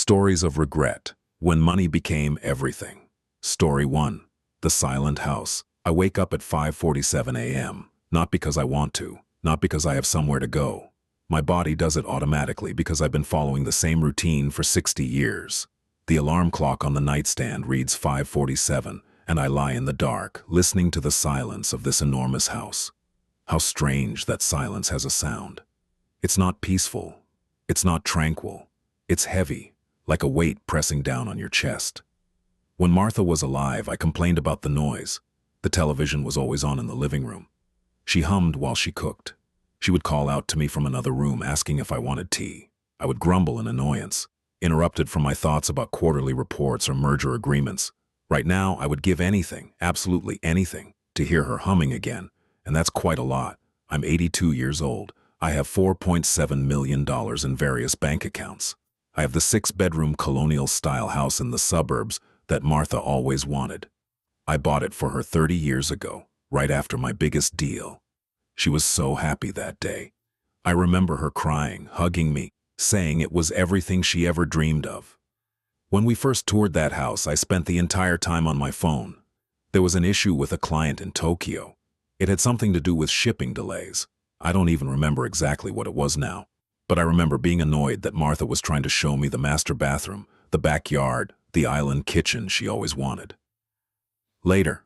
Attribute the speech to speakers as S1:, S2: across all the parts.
S1: Stories of regret, when money became everything. Story 1. The Silent House. I wake up at 5:47 a.m., not because I want to, not because I have somewhere to go. My body does it automatically because I've been following the same routine for 60 years. The alarm clock on the nightstand reads 5:47, and I lie in the dark, listening to the silence of this enormous house. How strange that silence has a sound. It's not peaceful. It's not tranquil. It's heavy, like a weight pressing down on your chest. When Martha was alive, I complained about the noise. The television was always on in the living room. She hummed while she cooked. She would call out to me from another room asking if I wanted tea. I would grumble in annoyance, interrupted from my thoughts about quarterly reports or merger agreements. Right now, I would give anything, absolutely anything, to hear her humming again, and that's quite a lot. I'm 82 years old. I have $4.7 million in various bank accounts. I have the 6-bedroom colonial-style house in the suburbs that Martha always wanted. I bought it for her 30 years ago, right after my biggest deal. She was so happy that day. I remember her crying, hugging me, saying it was everything she ever dreamed of. When we first toured that house, I spent the entire time on my phone. There was an issue with a client in Tokyo. It had something to do with shipping delays. I don't even remember exactly what it was now, but I remember being annoyed that Martha was trying to show me the master bathroom, the backyard, the island kitchen she always wanted. Later,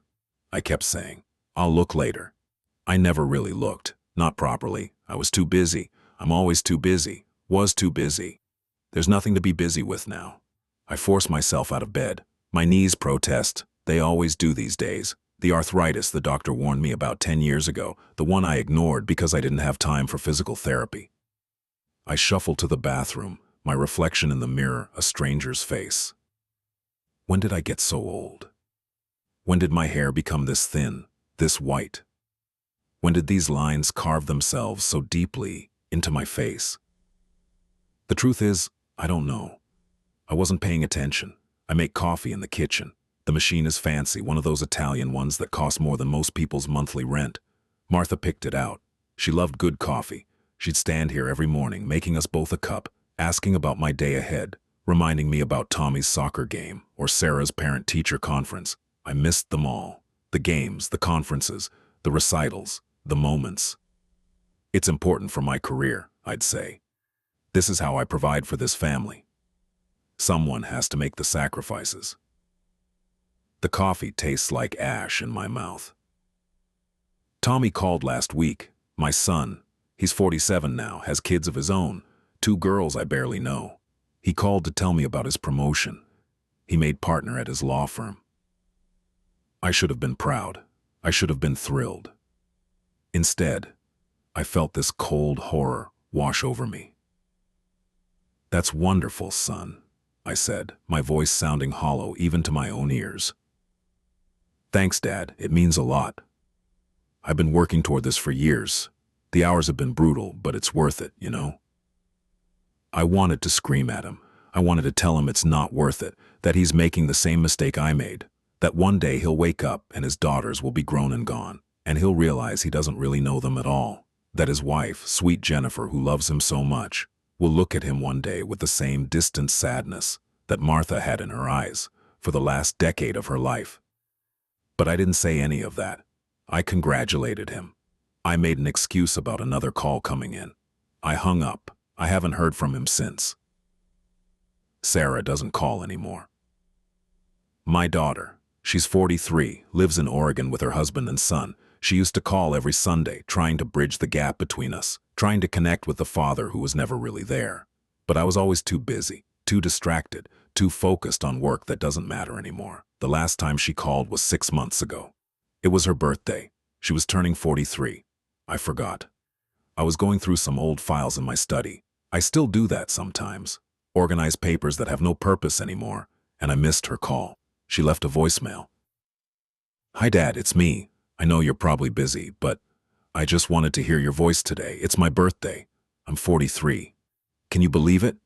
S1: I kept saying. I'll look later. I never really looked, not properly. I was too busy. I'm always too busy. Was too busy. There's nothing to be busy with now. I force myself out of bed. My knees protest. They always do these days. The arthritis the doctor warned me about 10 years ago, the one I ignored because I didn't have time for physical therapy. I shuffle to the bathroom, my reflection in the mirror, a stranger's face. When did I get so old? When did my hair become this thin, this white? When did these lines carve themselves so deeply into my face? The truth is, I don't know. I wasn't paying attention. I make coffee in the kitchen. The machine is fancy, one of those Italian ones that cost more than most people's monthly rent. Martha picked it out. She loved good coffee. She'd stand here every morning, making us both a cup, asking about my day ahead, reminding me about Tommy's soccer game or Sarah's parent-teacher conference. I missed them all. The games, the conferences, the recitals, the moments. It's important for my career, I'd say. This is how I provide for this family. Someone has to make the sacrifices. The coffee tastes like ash in my mouth. Tommy called last week. My son, he's 47 now, has kids of his own, 2 girls I barely know. He called to tell me about his promotion. He made partner at his law firm. I should have been proud. I should have been thrilled. Instead, I felt this cold horror wash over me. "That's wonderful, son," I said, my voice sounding hollow even to my own ears. "Thanks, Dad. It means a lot. I've been working toward this for years. The hours have been brutal, but it's worth it, you know?" I wanted to scream at him. I wanted to tell him it's not worth it, that he's making the same mistake I made, that one day he'll wake up and his daughters will be grown and gone, and he'll realize he doesn't really know them at all, that his wife, sweet Jennifer, who loves him so much, will look at him one day with the same distant sadness that Martha had in her eyes for the last decade of her life. But I didn't say any of that. I congratulated him. I made an excuse about another call coming in. I hung up. I haven't heard from him since. Sarah doesn't call anymore. My daughter, she's 43, lives in Oregon with her husband and son. She used to call every Sunday, trying to bridge the gap between us, trying to connect with the father who was never really there. But I was always too busy, too distracted, too focused on work that doesn't matter anymore. The last time she called was 6 months ago. It was her birthday. She was turning 43. I forgot. I was going through some old files in my study. I still do that sometimes. Organize papers that have no purpose anymore, and I missed her call. She left a voicemail. "Hi, Dad, it's me. I know you're probably busy, but I just wanted to hear your voice today. It's my birthday. I'm 43. Can you believe it?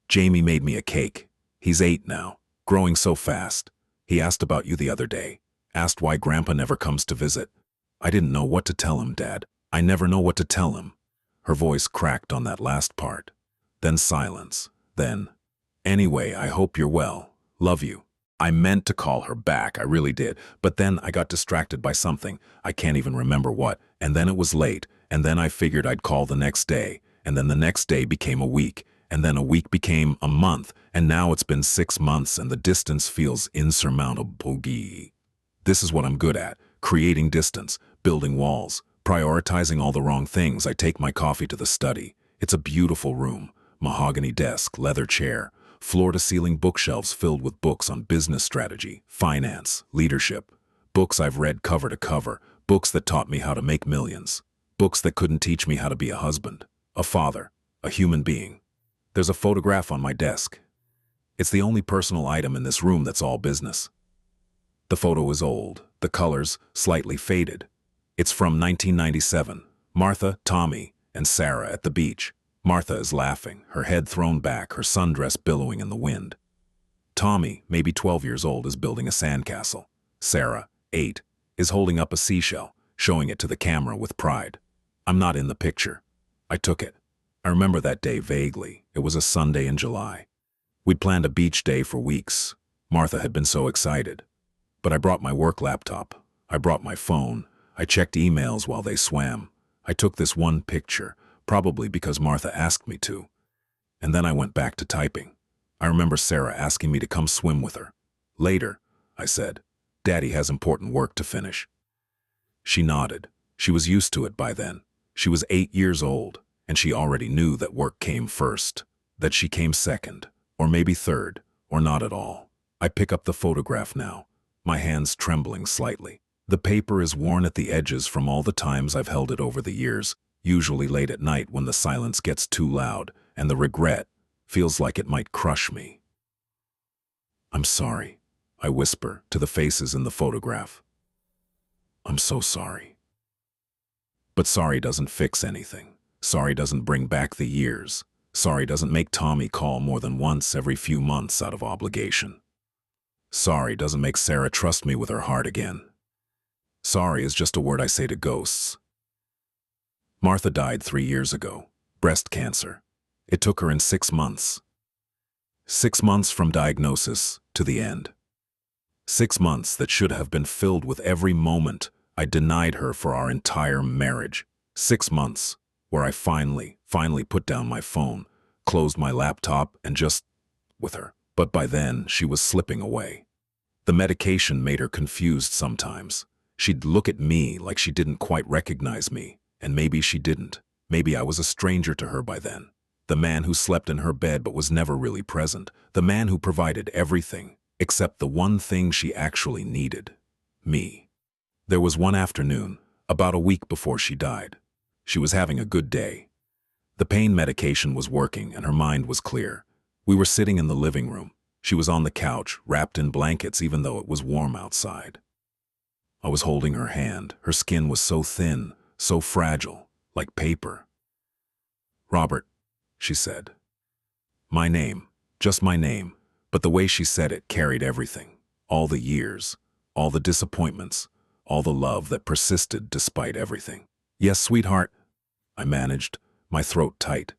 S1: Jamie made me a cake. He's 8 now, growing so fast. He asked about you the other day, asked why Grandpa never comes to visit. I didn't know what to tell him, Dad. I never know what to tell him." Her voice cracked on that last part. Then silence. Then, Anyway, I hope you're well. Love you. I meant to call her back, I really did, but then I got distracted by something. I can't even remember what, and then it was late, and then I figured I'd call the next day, and then the next day became a week, and then a week became a month, and now it's been 6 months and the distance feels insurmountable. This is what I'm good at, creating distance, building walls, prioritizing all the wrong things. I take my coffee to the study. It's a beautiful room, mahogany desk, leather chair, floor-to-ceiling bookshelves filled with books on business strategy, finance, leadership, books I've read cover to cover, books that taught me how to make millions, books that couldn't teach me how to be a husband, a father, a human being. There's a photograph on my desk. It's the only personal item in this room that's all business. The photo is old, the colors slightly faded. It's from 1997, Martha, Tommy, and Sarah at the beach. Martha is laughing, her head thrown back, her sundress billowing in the wind. Tommy, maybe 12 years old, is building a sandcastle. Sarah, 8, is holding up a seashell, showing it to the camera with pride. I'm not in the picture. I took it. I remember that day vaguely. It was a Sunday in July. We'd planned a beach day for weeks. Martha had been so excited. But I brought my work laptop. I brought my phone. I checked emails while they swam. I took this one picture, probably because Martha asked me to. And then I went back to typing. I remember Sarah asking me to come swim with her. Later, I said, Daddy has important work to finish. She nodded. She was used to it by then. She was 8 years old, and she already knew that work came first, that she came second, or maybe third, or not at all. I pick up the photograph now, my hands trembling slightly. The paper is worn at the edges from all the times I've held it over the years, usually late at night when the silence gets too loud and the regret feels like it might crush me. I'm sorry, I whisper to the faces in the photograph. I'm so sorry. But sorry doesn't fix anything. Sorry doesn't bring back the years. Sorry doesn't make Tommy call more than once every few months out of obligation. Sorry doesn't make Sarah trust me with her heart again. Sorry is just a word I say to ghosts. Martha died 3 years ago, breast cancer. It took her in 6 months. 6 months from diagnosis to the end. 6 months that should have been filled with every moment I denied her for our entire marriage. 6 months where I finally put down my phone, closed my laptop, and just with her. But by then, she was slipping away. The medication made her confused sometimes. She'd look at me like she didn't quite recognize me, and maybe she didn't. Maybe I was a stranger to her by then. The man who slept in her bed but was never really present. The man who provided everything, except the one thing she actually needed. Me. There was one afternoon, about a week before she died. She was having a good day. The pain medication was working and her mind was clear. We were sitting in the living room. She was on the couch, wrapped in blankets even though it was warm outside. I was holding her hand. Her skin was so thin, so fragile, like paper. Robert, she said. My name, just my name, but the way she said it carried everything. All the years, all the disappointments, all the love that persisted despite everything. Yes, sweetheart, I managed, my throat tight.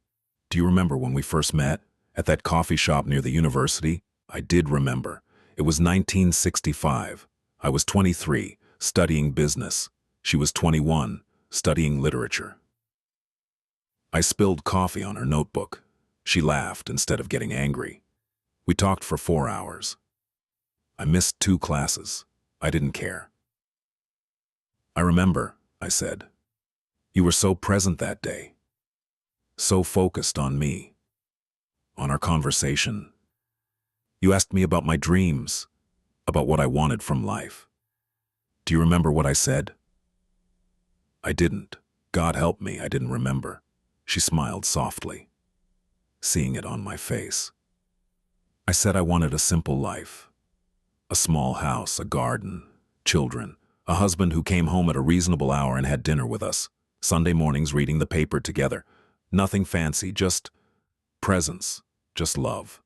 S1: Do you remember when we first met? At that coffee shop near the university? I did remember. It was 1965. I was 23, studying business. She was 21, studying literature. I spilled coffee on her notebook. She laughed instead of getting angry. We talked for 4 hours. I missed 2 classes. I didn't care. I remember, I said. You were so present that day. So focused on me. On our conversation. You asked me about my dreams, about what I wanted from life. Do you remember what I said? I didn't. God help me, I didn't remember. She smiled softly, seeing it on my face. I said I wanted a simple life. A small house, a garden, children, a husband who came home at a reasonable hour and had dinner with us. Sunday mornings reading the paper together. Nothing fancy, just presence, just love.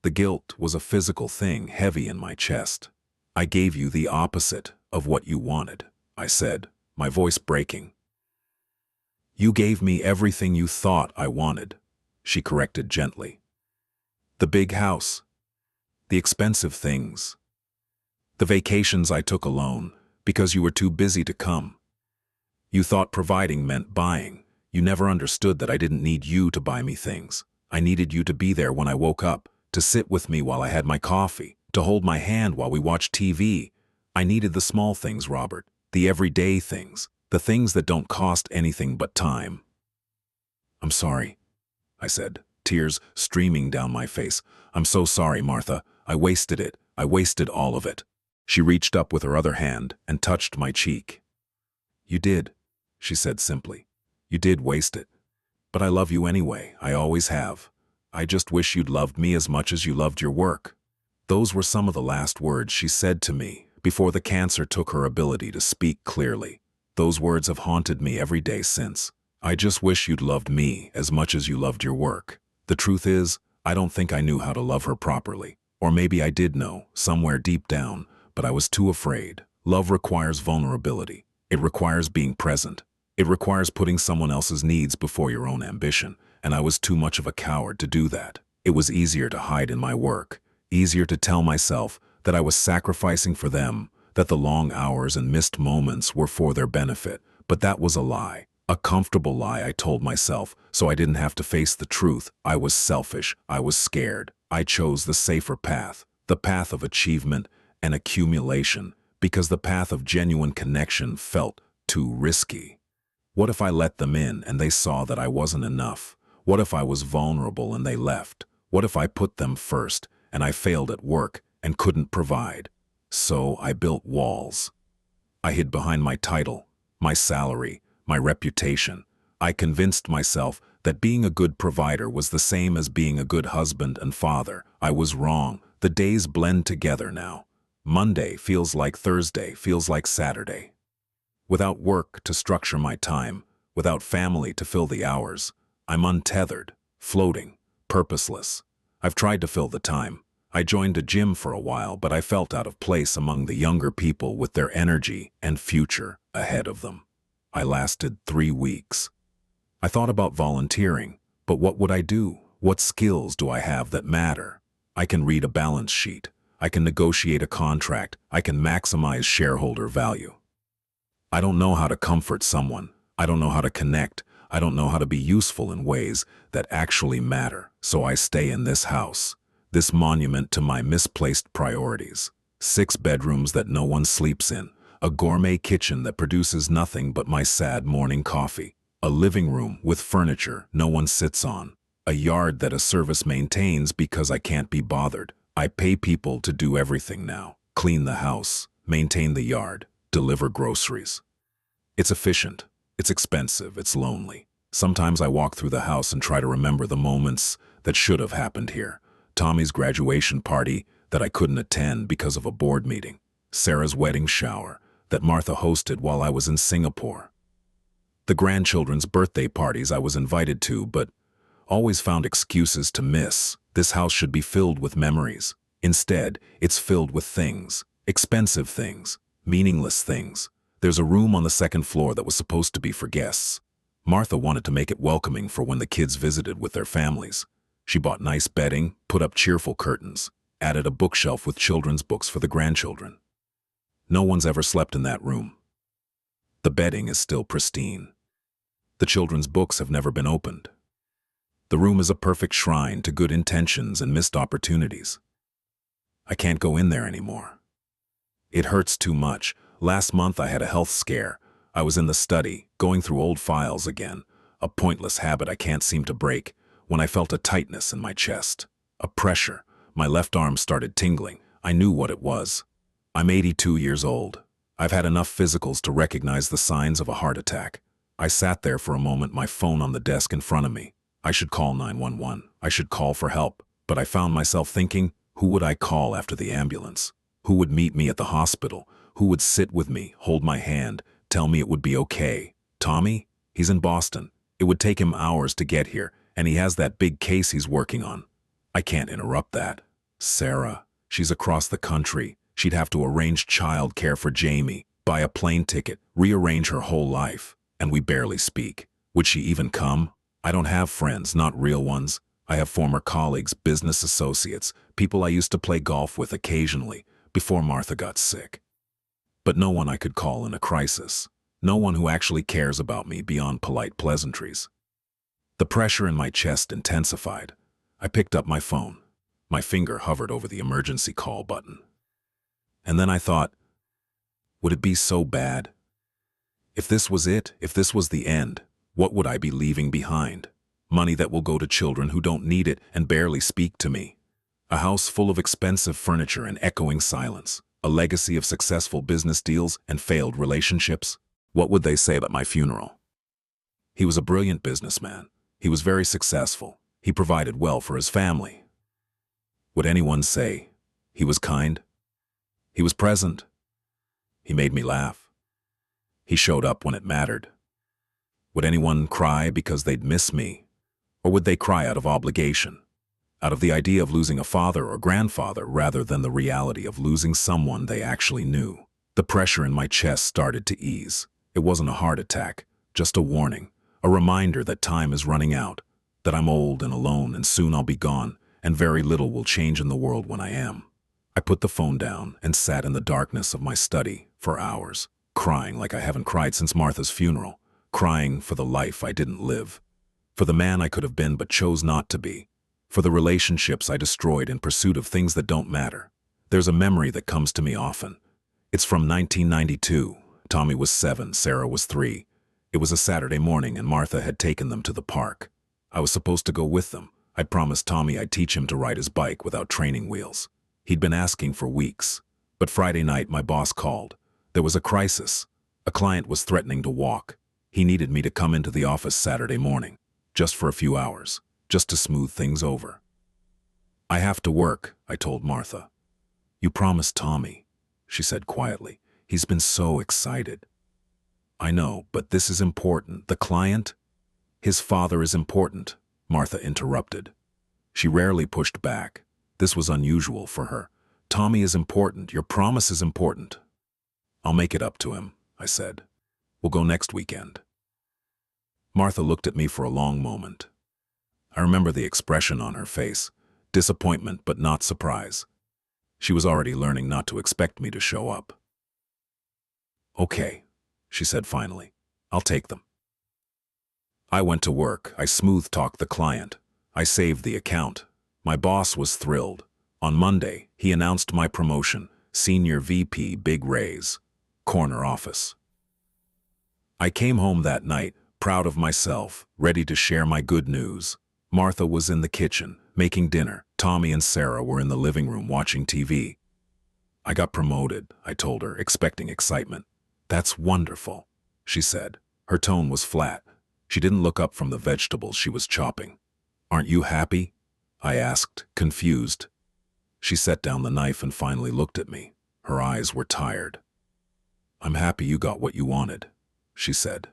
S1: The guilt was a physical thing heavy in my chest. I gave you the opposite of what you wanted, I said, my voice breaking. You gave me everything you thought I wanted, she corrected gently. The big house. The expensive things. The vacations I took alone because you were too busy to come. You thought providing meant buying. You never understood that I didn't need you to buy me things. I needed you to be there when I woke up, to sit with me while I had my coffee, to hold my hand while we watched TV. I needed the small things, Robert, the everyday things, the things that don't cost anything but time. I'm sorry, I said, tears streaming down my face. I'm so sorry, Martha. I wasted it. I wasted all of it. She reached up with her other hand and touched my cheek. You did, she said simply. You did waste it. But I love you anyway. I always have. I just wish you'd loved me as much as you loved your work. Those were some of the last words she said to me before the cancer took her ability to speak clearly. Those words have haunted me every day since. I just wish you'd loved me as much as you loved your work. The truth is, I don't think I knew how to love her properly. Or maybe I did know, somewhere deep down, but I was too afraid. Love requires vulnerability. It requires being present. It requires putting someone else's needs before your own ambition, and I was too much of a coward to do that. It was easier to hide in my work, easier to tell myself that I was sacrificing for them, that the long hours and missed moments were for their benefit. But that was a lie, a comfortable lie I told myself, so I didn't have to face the truth. I was selfish. I was scared. I chose the safer path, the path of achievement and accumulation, because the path of genuine connection felt too risky. What if I let them in and they saw that I wasn't enough? What if I was vulnerable and they left? What if I put them first and I failed at work and couldn't provide? So I built walls. I hid behind my title, my salary, my reputation. I convinced myself that being a good provider was the same as being a good husband and father. I was wrong. The days blend together now. Monday feels like Thursday, feels like Saturday. Without work to structure my time, without family to fill the hours, I'm untethered, floating, purposeless. I've tried to fill the time. I joined a gym for a while, but I felt out of place among the younger people with their energy and future ahead of them. I lasted 3 weeks. I thought about volunteering, but what would I do? What skills do I have that matter? I can read a balance sheet. I can negotiate a contract. I can maximize shareholder value. I don't know how to comfort someone. I don't know how to connect. I don't know how to be useful in ways that actually matter. So I stay in this house, this monument to my misplaced priorities. 6 bedrooms that no one sleeps in. A gourmet kitchen that produces nothing but my sad morning coffee. A living room with furniture no one sits on. A yard that a service maintains because I can't be bothered. I pay people to do everything now. Clean the house, maintain the yard, deliver groceries. It's efficient, it's expensive, it's lonely. Sometimes I walk through the house and try to remember the moments that should have happened here. Tommy's graduation party that I couldn't attend because of a board meeting. Sarah's wedding shower that Martha hosted while I was in Singapore. The grandchildren's birthday parties I was invited to, but always found excuses to miss. This house should be filled with memories. Instead, it's filled with things, expensive things, meaningless things. There's a room on the 2nd floor that was supposed to be for guests. Martha wanted to make it welcoming for when the kids visited with their families. She bought nice bedding, put up cheerful curtains, added a bookshelf with children's books for the grandchildren. No one's ever slept in that room. The bedding is still pristine. The children's books have never been opened. The room is a perfect shrine to good intentions and missed opportunities. I can't go in there anymore. It hurts too much. Last month I had a health scare. I was in the study, going through old files again, a pointless habit I can't seem to break, when I felt a tightness in my chest, a pressure. My left arm started tingling. I knew what it was. I'm 82 years old. I've had enough physicals to recognize the signs of a heart attack. I sat there for a moment, my phone on the desk in front of me. I should call 911. I should call for help. But I found myself thinking, who would I call after the ambulance? Who would meet me at the hospital? Who would sit with me, hold my hand, tell me it would be okay? Tommy? He's in Boston. It would take him hours to get here, and he has that big case he's working on. I can't interrupt that. Sarah, she's across the country. She'd have to arrange childcare for Jamie, buy a plane ticket, rearrange her whole life. And we barely speak. Would she even come? I don't have friends, not real ones. I have former colleagues, business associates, people I used to play golf with occasionally before Martha got sick. But no one I could call in a crisis. No one who actually cares about me beyond polite pleasantries. The pressure in my chest intensified. I picked up my phone. My finger hovered over the emergency call button. And then I thought, would it be so bad? If this was it, if this was the end, what would I be leaving behind? Money that will go to children who don't need it and barely speak to me. A house full of expensive furniture and echoing silence. A legacy of successful business deals and failed relationships. What would they say about my funeral? He was a brilliant businessman. He was very successful. He provided well for his family. Would anyone say he was kind? He was present. He made me laugh. He showed up when it mattered. Would anyone cry because they'd miss me? Or would they cry out of obligation? Out of the idea of losing a father or grandfather rather than the reality of losing someone they actually knew? The pressure in my chest started to ease. It wasn't a heart attack, just a warning, a reminder that time is running out, that I'm old and alone and soon I'll be gone, and very little will change in the world when I am. I put the phone down and sat in the darkness of my study for hours, crying like I haven't cried since Martha's funeral, crying for the life I didn't live, for the man I could have been but chose not to be, for the relationships I destroyed in pursuit of things that don't matter. There's a memory that comes to me often. It's from 1992. Tommy was 7, Sarah was 3. It was a Saturday morning and Martha had taken them to the park. I was supposed to go with them. I'd promised Tommy I'd teach him to ride his bike without training wheels. He'd been asking for weeks. But Friday night my boss called. There was a crisis. A client was threatening to walk. He needed me to come into the office Saturday morning, just for a few hours, just to smooth things over. I have to work, I told Martha. You promised Tommy, she said quietly. He's been so excited. I know, but this is important. The client? His father is important, Martha interrupted. She rarely pushed back. This was unusual for her. Tommy is important. Your promise is important. I'll make it up to him, I said. We'll go next weekend. Martha looked at me for a long moment. I remember the expression on her face, disappointment but not surprise. She was already learning not to expect me to show up. Okay, she said finally. I'll take them. I went to work. I smooth-talked the client. I saved the account. My boss was thrilled. On Monday, he announced my promotion, Senior VP, big raise, corner office. I came home that night, proud of myself, ready to share my good news. Martha was in the kitchen, making dinner. Tommy and Sarah were in the living room watching TV. I got promoted, I told her, expecting excitement. That's wonderful, she said. Her tone was flat. She didn't look up from the vegetables she was chopping. Aren't you happy? I asked, confused. She set down the knife and finally looked at me. Her eyes were tired. I'm happy you got what you wanted, she said.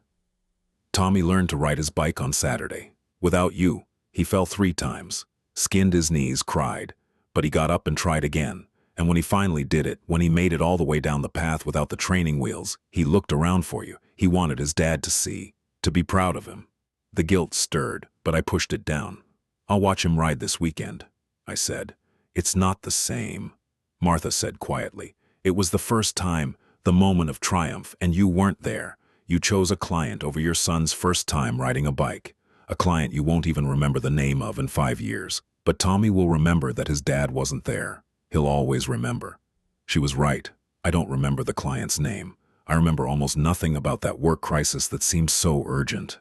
S1: Tommy learned to ride his bike on Saturday. Without you, he fell 3 times, skinned his knees, cried, but he got up and tried again. And when he finally did it, when he made it all the way down the path without the training wheels, he looked around for you. He wanted his dad to see, to be proud of him. The guilt stirred, but I pushed it down. I'll watch him ride this weekend, I said. It's not the same, Martha said quietly. It was the first time, the moment of triumph, and you weren't there. You chose a client over your son's first time riding a bike, a client you won't even remember the name of in 5 years. But Tommy will remember that his dad wasn't there. He'll always remember. She was right. I don't remember the client's name. I remember almost nothing about that work crisis that seemed so urgent.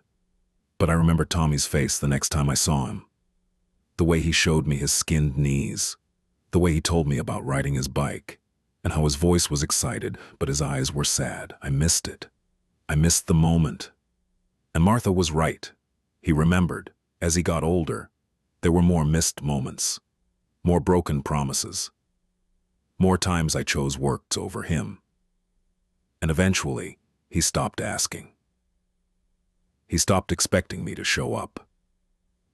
S1: But I remember Tommy's face the next time I saw him. The way he showed me his skinned knees. The way he told me about riding his bike. And how his voice was excited, but his eyes were sad. I missed it. I missed the moment. And Martha was right. He remembered. As he got older, there were more missed moments. More broken promises. More times I chose work over him. And eventually, he stopped asking. He stopped expecting me to show up.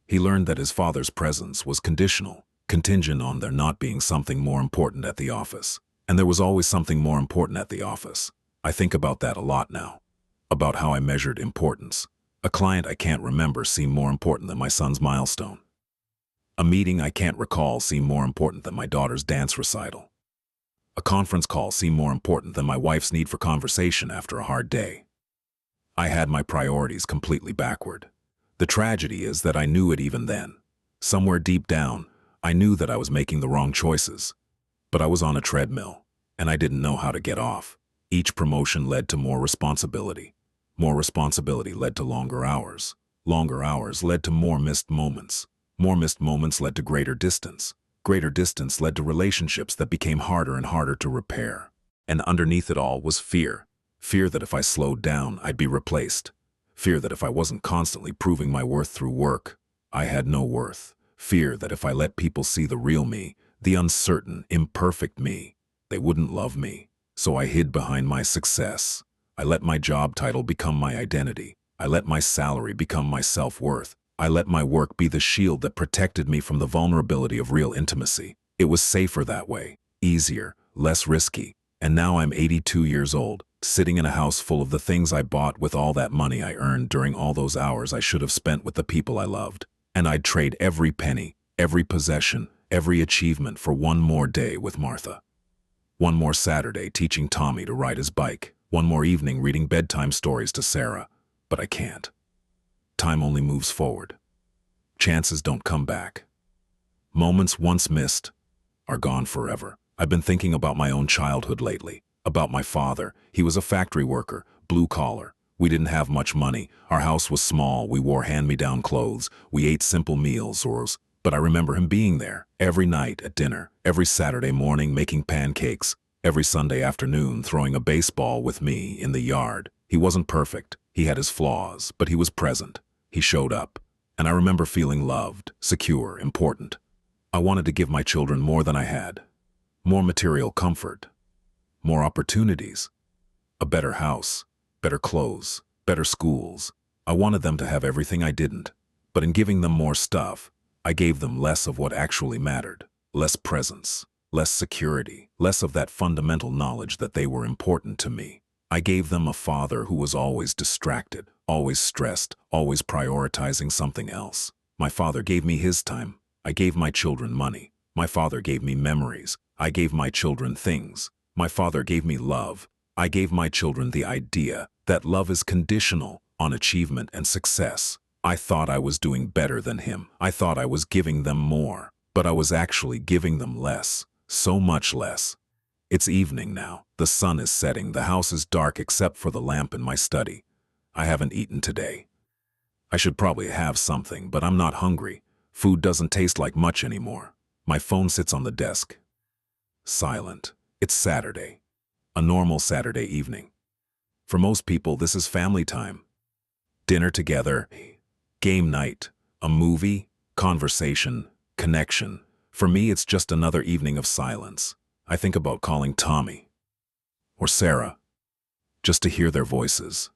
S1: He learned that his father's presence was conditional, contingent on there not being something more important at the office. And there was always something more important at the office. I think about that a lot now. About how I measured importance. A client I can't remember seemed more important than my son's milestone. A meeting I can't recall seemed more important than my daughter's dance recital. A conference call seemed more important than my wife's need for conversation after a hard day. I had my priorities completely backward. The tragedy is that I knew it even then. Somewhere deep down, I knew that I was making the wrong choices. But I was on a treadmill, and I didn't know how to get off. Each promotion led to more responsibility. More responsibility led to longer hours. Longer hours led to more missed moments. More missed moments led to greater distance. Greater distance led to relationships that became harder and harder to repair. And underneath it all was fear. Fear that if I slowed down, I'd be replaced. Fear that if I wasn't constantly proving my worth through work, I had no worth. Fear that if I let people see the real me, the uncertain, imperfect me, they wouldn't love me. So I hid behind my success. I let my job title become my identity. I let my salary become my self-worth. I let my work be the shield that protected me from the vulnerability of real intimacy. It was safer that way, easier, less risky. And now I'm 82 years old, sitting in a house full of the things I bought with all that money I earned during all those hours I should have spent with the people I loved. And I'd trade every penny, every possession, every achievement for one more day with Martha. One more Saturday teaching Tommy to ride his bike. One more evening reading bedtime stories to Sarah. But I can't. Time only moves forward. Chances don't come back. Moments once missed are gone forever. I've been thinking about my own childhood lately, about my father. He was a factory worker, blue collar. We didn't have much money. Our house was small. We wore hand-me-down clothes. We ate simple meals, but I remember him being there every night at dinner, every Saturday morning making pancakes, every Sunday afternoon throwing a baseball with me in the yard. He wasn't perfect. He had his flaws, but he was present. He showed up. And I remember feeling loved, secure, important. I wanted to give my children more than I had. More material comfort. More opportunities. A better house. Better clothes. Better schools. I wanted them to have everything I didn't. But in giving them more stuff, I gave them less of what actually mattered. Less presence. Less security. Less of that fundamental knowledge that they were important to me. I gave them a father who was always distracted, always stressed, always prioritizing something else. My father gave me his time. I gave my children money. My father gave me memories. I gave my children things. My father gave me love. I gave my children the idea that love is conditional on achievement and success. I thought I was doing better than him. I thought I was giving them more, but I was actually giving them less, so much less. It's evening now. The sun is setting. The house is dark except for the lamp in my study. I haven't eaten today. I should probably have something, but I'm not hungry. Food doesn't taste like much anymore. My phone sits on the desk. Silent. It's Saturday. A normal Saturday evening. For most people, this is family time. Dinner together, game night, a movie, conversation, connection. For me, it's just another evening of silence. I think about calling Tommy or Sarah, just to hear their voices.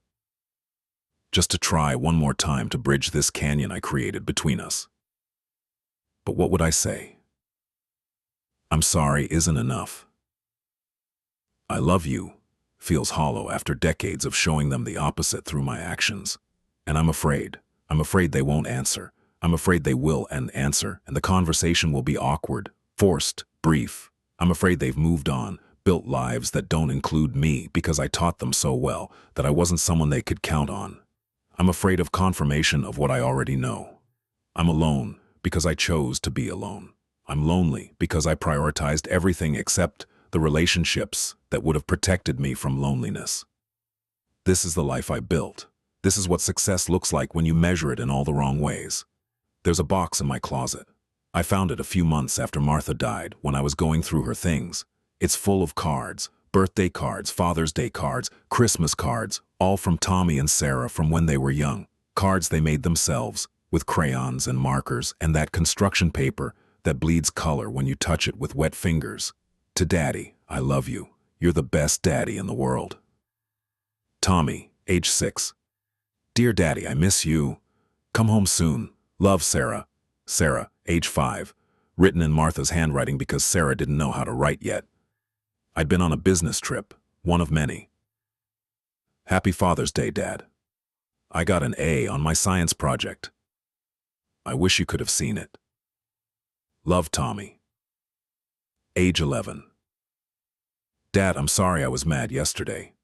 S1: Just to try one more time to bridge this canyon I created between us. But what would I say? I'm sorry isn't enough. I love you feels hollow after decades of showing them the opposite through my actions. And I'm afraid they won't answer. I'm afraid they will answer, and the conversation will be awkward, forced, brief. I'm afraid they've moved on, built lives that don't include me because I taught them so well that I wasn't someone they could count on. I'm afraid of confirmation of what I already know. I'm alone because I chose to be alone. I'm lonely because I prioritized everything except the relationships that would have protected me from loneliness. This is the life I built. This is what success looks like when you measure it in all the wrong ways. There's a box in my closet. I found it a few months after Martha died when I was going through her things. It's full of cards, birthday cards, Father's Day cards, Christmas cards, all from Tommy and Sarah from when they were young. Cards they made themselves, with crayons and markers and that construction paper that bleeds color when you touch it with wet fingers. To Daddy, I love you. You're the best daddy in the world. Tommy, age 6. Dear Daddy, I miss you. Come home soon. Love, Sarah. Sarah, age 5. Written in Martha's handwriting because Sarah didn't know how to write yet. I'd been on a business trip, one of many. Happy Father's Day, Dad. I got an A on my science project. I wish you could have seen it. Love, Tommy. Age 11. Dad, I'm sorry I was mad yesterday.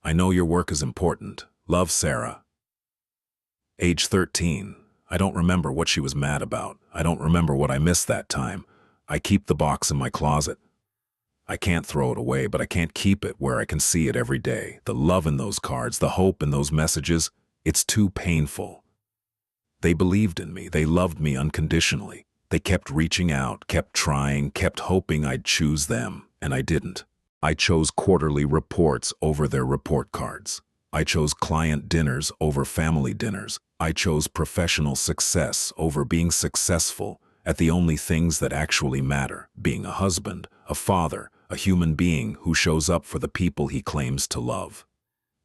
S1: I know your work is important. Love, Sarah. Age 13. I don't remember what she was mad about. I don't remember what I missed that time. I keep the box in my closet. I can't throw it away, but I can't keep it where I can see it every day. The love in those cards, the hope in those messages, it's too painful. They believed in me. They loved me unconditionally. They kept reaching out, kept trying, kept hoping I'd choose them, and I didn't. I chose quarterly reports over their report cards. I chose client dinners over family dinners. I chose professional success over being successful at the only things that actually matter, being a husband, a father, a human being who shows up for the people he claims to love.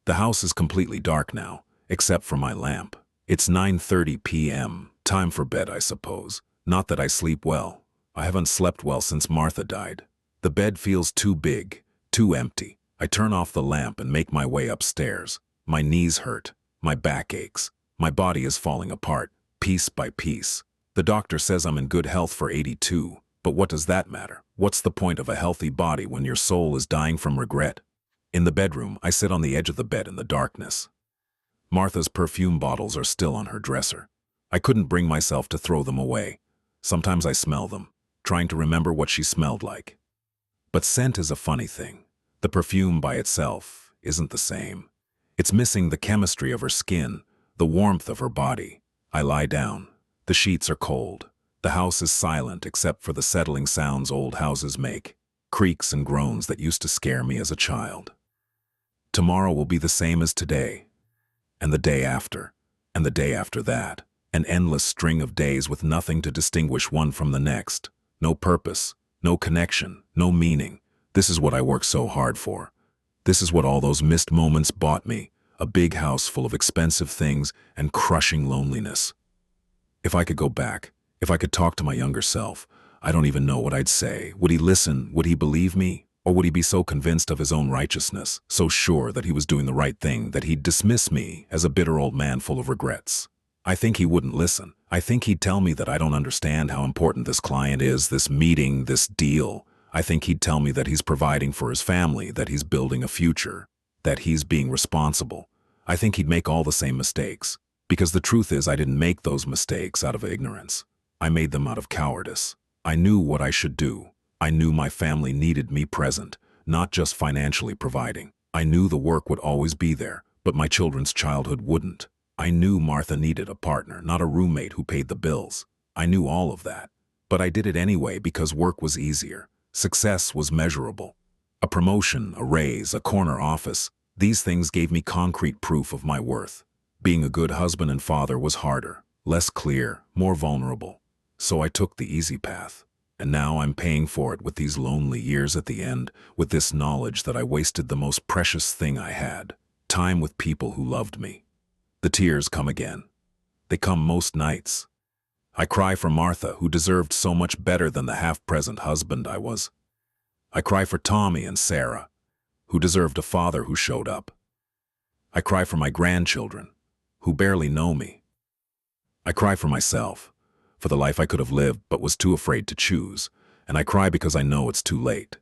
S1: The house is completely dark now, except for my lamp. It's 9:30 p.m., time for bed, I suppose. Not that I sleep well. I haven't slept well since Martha died. The bed feels too big, too empty. I turn off the lamp and make my way upstairs. My knees hurt. My back aches. My body is falling apart, piece by piece. The doctor says I'm in good health for 82, but what does that matter? What's the point of a healthy body when your soul is dying from regret? In the bedroom, I sit on the edge of the bed in the darkness. Martha's perfume bottles are still on her dresser. I couldn't bring myself to throw them away. Sometimes I smell them, trying to remember what she smelled like. But scent is a funny thing. The perfume by itself isn't the same. It's missing the chemistry of her skin, the warmth of her body. I lie down. The sheets are cold. The house is silent except for the settling sounds old houses make, creaks and groans that used to scare me as a child. Tomorrow will be the same as today, and the day after, and the day after that. An endless string of days with nothing to distinguish one from the next. No purpose, no connection, no meaning. This is what I worked so hard for. This is what all those missed moments bought me. A big house full of expensive things and crushing loneliness. If I could go back, if I could talk to my younger self, I don't even know what I'd say. Would he listen? Would he believe me? Or would he be so convinced of his own righteousness, so sure that he was doing the right thing, that he'd dismiss me as a bitter old man full of regrets? I think he wouldn't listen. I think he'd tell me that I don't understand how important this client is, this meeting, this deal. I think he'd tell me that he's providing for his family, that he's building a future, that he's being responsible. I think he'd make all the same mistakes. Because the truth is, I didn't make those mistakes out of ignorance. I made them out of cowardice. I knew what I should do. I knew my family needed me present, not just financially providing. I knew the work would always be there, but my children's childhood wouldn't. I knew Martha needed a partner, not a roommate who paid the bills. I knew all of that. But I did it anyway because work was easier. Success was measurable. A promotion, a raise, a corner office. These things gave me concrete proof of my worth. Being a good husband and father was harder, less clear, more vulnerable. So I took the easy path. And now I'm paying for it with these lonely years at the end, with this knowledge that I wasted the most precious thing I had, time with people who loved me. The tears come again. They come most nights. I cry for Martha, who deserved so much better than the half-present husband I was. I cry for Tommy and Sarah, who deserved a father who showed up. I cry for my grandchildren, who barely know me. I cry for myself, for the life I could have lived but was too afraid to choose, and I cry because I know it's too late.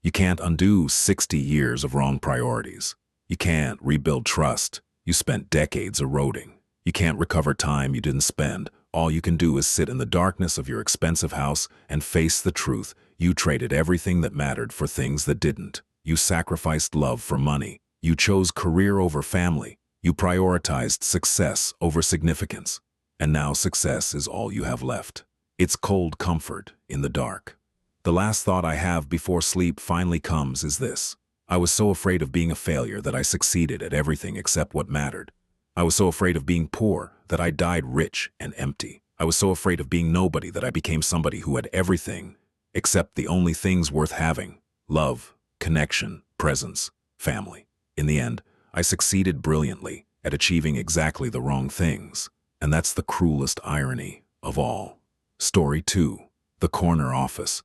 S1: You can't undo 60 years of wrong priorities. You can't rebuild trust you spent decades eroding. You can't recover time you didn't spend. All you can do is sit in the darkness of your expensive house and face the truth. You traded everything that mattered for things that didn't. You sacrificed love for money. You chose career over family. You prioritized success over significance. And now success is all you have left. It's cold comfort in the dark. The last thought I have before sleep finally comes is this. I was so afraid of being a failure that I succeeded at everything except what mattered. I was so afraid of being poor that I died rich and empty. I was so afraid of being nobody that I became somebody who had everything except the only things worth having: love, connection, presence, family. In the end, I succeeded brilliantly at achieving exactly the wrong things. And that's the cruelest irony of all. Story 2. The corner office.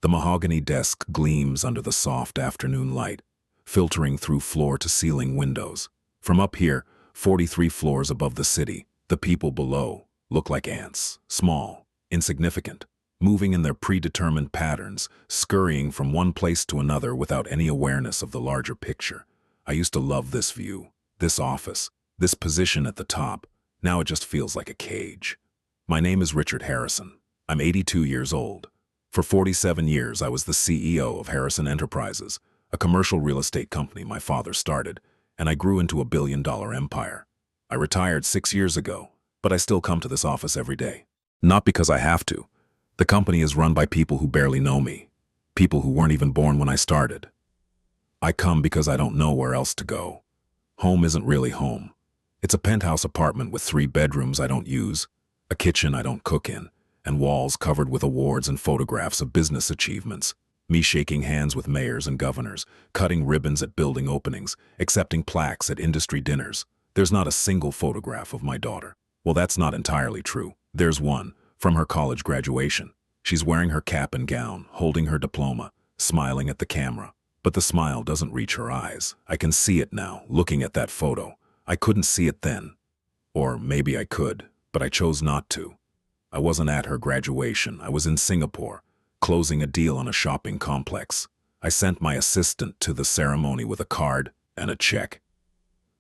S1: The mahogany desk gleams under the soft afternoon light, filtering through floor-to-ceiling windows. From up here, 43 floors above the city, the people below look like ants, small, insignificant. moving in their predetermined patterns, scurrying from one place to another without any awareness of the larger picture. I used to love this view, this office, this position at the top. Now it just feels like a cage. My name is Richard Harrison. I'm 82 years old. For 47 years, I was the CEO of Harrison Enterprises, a commercial real estate company my father started, and I grew into a billion-dollar empire. I retired 6 years ago, but I still come to this office every day. Not because I have to. The company is run by people who barely know me, people who weren't even born when I started. I come because I don't know where else to go. Home isn't really home. It's a penthouse apartment with 3 bedrooms I don't use, a kitchen I don't cook in, and walls covered with awards and photographs of business achievements. Me shaking hands with mayors and governors, cutting ribbons at building openings, accepting plaques at industry dinners. There's not a single photograph of my daughter. Well, that's not entirely true. There's one, from her college graduation. She's wearing her cap and gown, holding her diploma, smiling at the camera. But the smile doesn't reach her eyes. I can see it now, looking at that photo. I couldn't see it then. Or maybe I could, but I chose not to. I wasn't at her graduation. I was in Singapore, closing a deal on a shopping complex. I sent my assistant to the ceremony with a card and a check.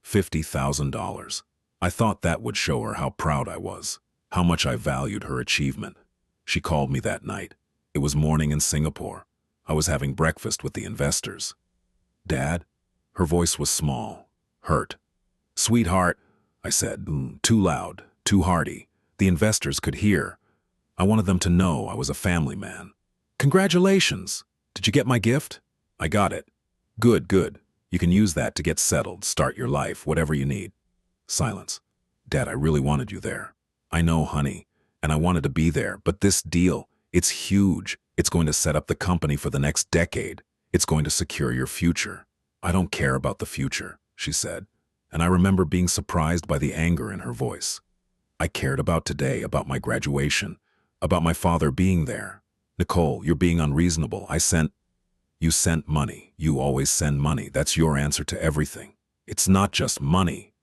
S1: $50,000. I thought that would show her how proud I was, how much I valued her achievement. She called me that night. It was morning in Singapore. I was having breakfast with the investors. "Dad?" Her voice was small, hurt. "Sweetheart," I said, too loud, too hearty. The investors could hear. I wanted them to know I was a family man. "Congratulations! Did you get my gift?" "I got it." "Good, good. You can use that to get settled, start your life, whatever you need." Silence. "Dad, I really wanted you there." "I know, honey, and I wanted to be there, but this deal, it's huge. It's going to set up the company for the next decade. It's going to secure your future." "I don't care about the future," she said, and I remember being surprised by the anger in her voice. I cared about today, about my graduation, about my father being there. "Nicole, you're being unreasonable. You sent money. You always send money. That's your answer to everything. It's not just money.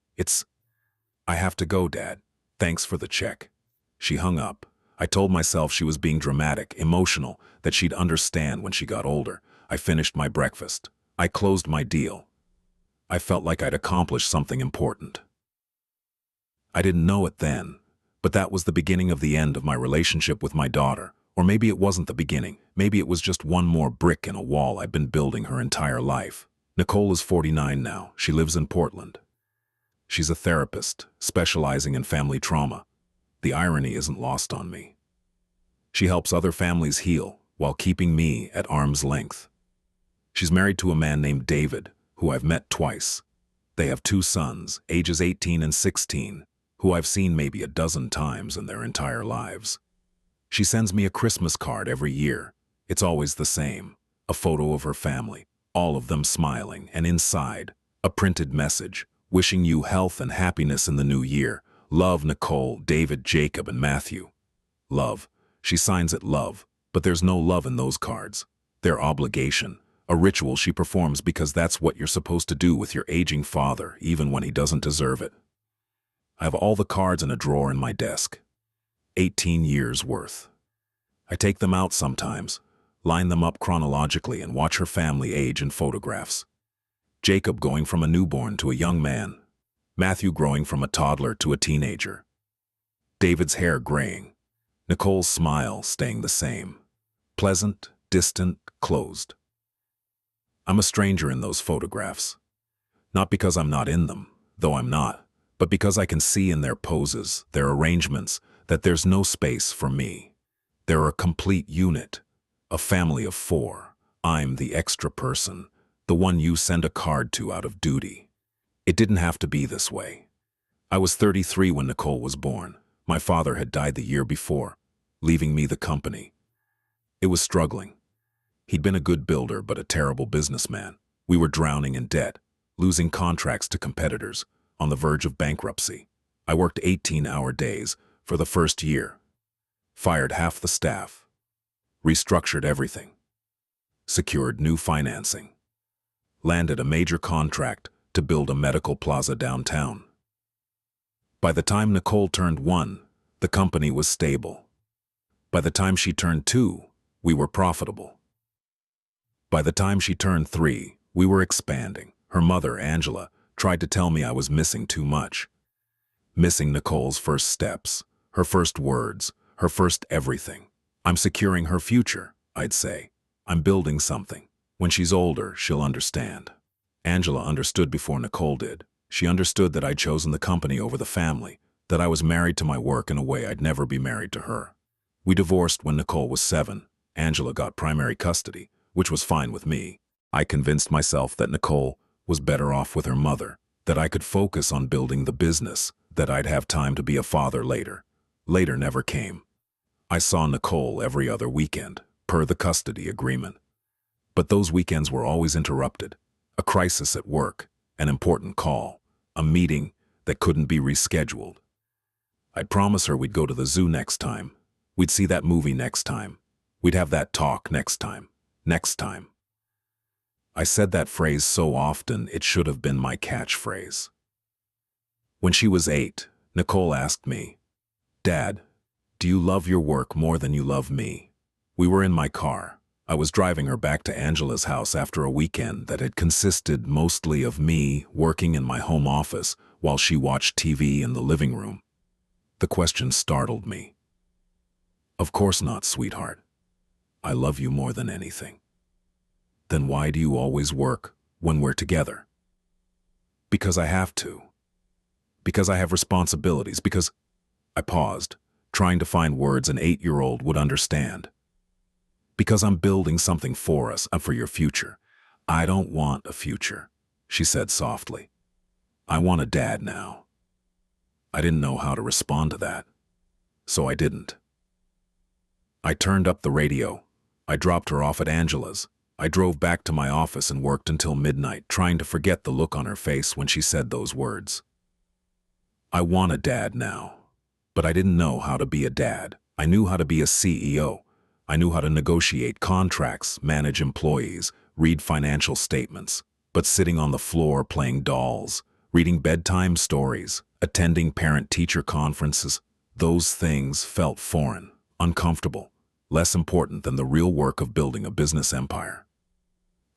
S1: I have to go, Dad. Thanks for the check." She hung up. I told myself she was being dramatic, emotional, that she'd understand when she got older. I finished my breakfast. I closed my deal. I felt like I'd accomplished something important. I didn't know it then, but that was the beginning of the end of my relationship with my daughter. Or maybe it wasn't the beginning. Maybe it was just one more brick in a wall I've been building her entire life. Nicole is 49 now. She lives in Portland. She's a therapist, specializing in family trauma. The irony isn't lost on me. She helps other families heal while keeping me at arm's length. She's married to a man named David, who I've met twice. They have 2 sons, ages 18 and 16, who I've seen maybe a dozen times in their entire lives. She sends me a Christmas card every year. It's always the same, a photo of her family, all of them smiling, and inside, a printed message, wishing you health and happiness in the new year. Love, Nicole, David, Jacob, and Matthew. Love. She signs it love, but there's no love in those cards. They're obligation, a ritual she performs because that's what you're supposed to do with your aging father, even when he doesn't deserve it. I have all the cards in a drawer in my desk. 18 years worth. I take them out sometimes, line them up chronologically, and watch her family age in photographs. Jacob going from a newborn to a young man. Matthew growing from a toddler to a teenager. David's hair graying. Nicole's smile staying the same. Pleasant, distant, closed. I'm a stranger in those photographs. Not because I'm not in them, though I'm not, but because I can see in their poses, their arrangements, that there's no space for me. They're a complete unit, a family of 4. I'm the extra person, the one you send a card to out of duty. It didn't have to be this way. I was 33 when Nicole was born. My father had died the year before, leaving me the company. It was struggling. He'd been a good builder, but a terrible businessman. We were drowning in debt, losing contracts to competitors, on the verge of bankruptcy. I worked 18-hour days for the first year, fired half the staff, restructured everything, secured new financing, landed a major contract to build a medical plaza downtown. By the time Nicole turned 1, the company was stable. By the time she turned 2, we were profitable. By the time she turned 3, we were expanding. Her mother, Angela, tried to tell me I was missing too much. Missing Nicole's first steps, her first words, her first everything. I'm securing her future, I'd say. I'm building something. When she's older, she'll understand. Angela understood before Nicole did. She understood that I'd chosen the company over the family, that I was married to my work in a way I'd never be married to her. We divorced when Nicole was 7. Angela got primary custody, which was fine with me. I convinced myself that Nicole was better off with her mother, that I could focus on building the business, that I'd have time to be a father later. Later never came. I saw Nicole every other weekend, per the custody agreement. But those weekends were always interrupted. A crisis at work, an important call, a meeting that couldn't be rescheduled. I'd promise her we'd go to the zoo next time. We'd see that movie next time. We'd have that talk next time. Next time. I said that phrase so often it should have been my catchphrase. When she was 8, Nicole asked me, "Dad, do you love your work more than you love me?" We were in my car. I was driving her back to Angela's house after a weekend that had consisted mostly of me working in my home office while she watched TV in the living room. The question startled me. "Of course not, sweetheart. I love you more than anything." "Then why do you always work when we're together?" "Because I have to. Because I have responsibilities. Because—" I paused, trying to find words an 8-year-old would understand. "Because I'm building something for us and for your future." "I don't want a future," she said softly. "I want a dad now." I didn't know how to respond to that, so I didn't. I turned up the radio. I dropped her off at Angela's. I drove back to my office and worked until midnight, trying to forget the look on her face when she said those words. I want a dad now. But I didn't know how to be a dad. I knew how to be a CEO. I knew how to negotiate contracts, manage employees, read financial statements. But sitting on the floor playing dolls, reading bedtime stories, attending parent-teacher conferences, those things felt foreign, uncomfortable, less important than the real work of building a business empire.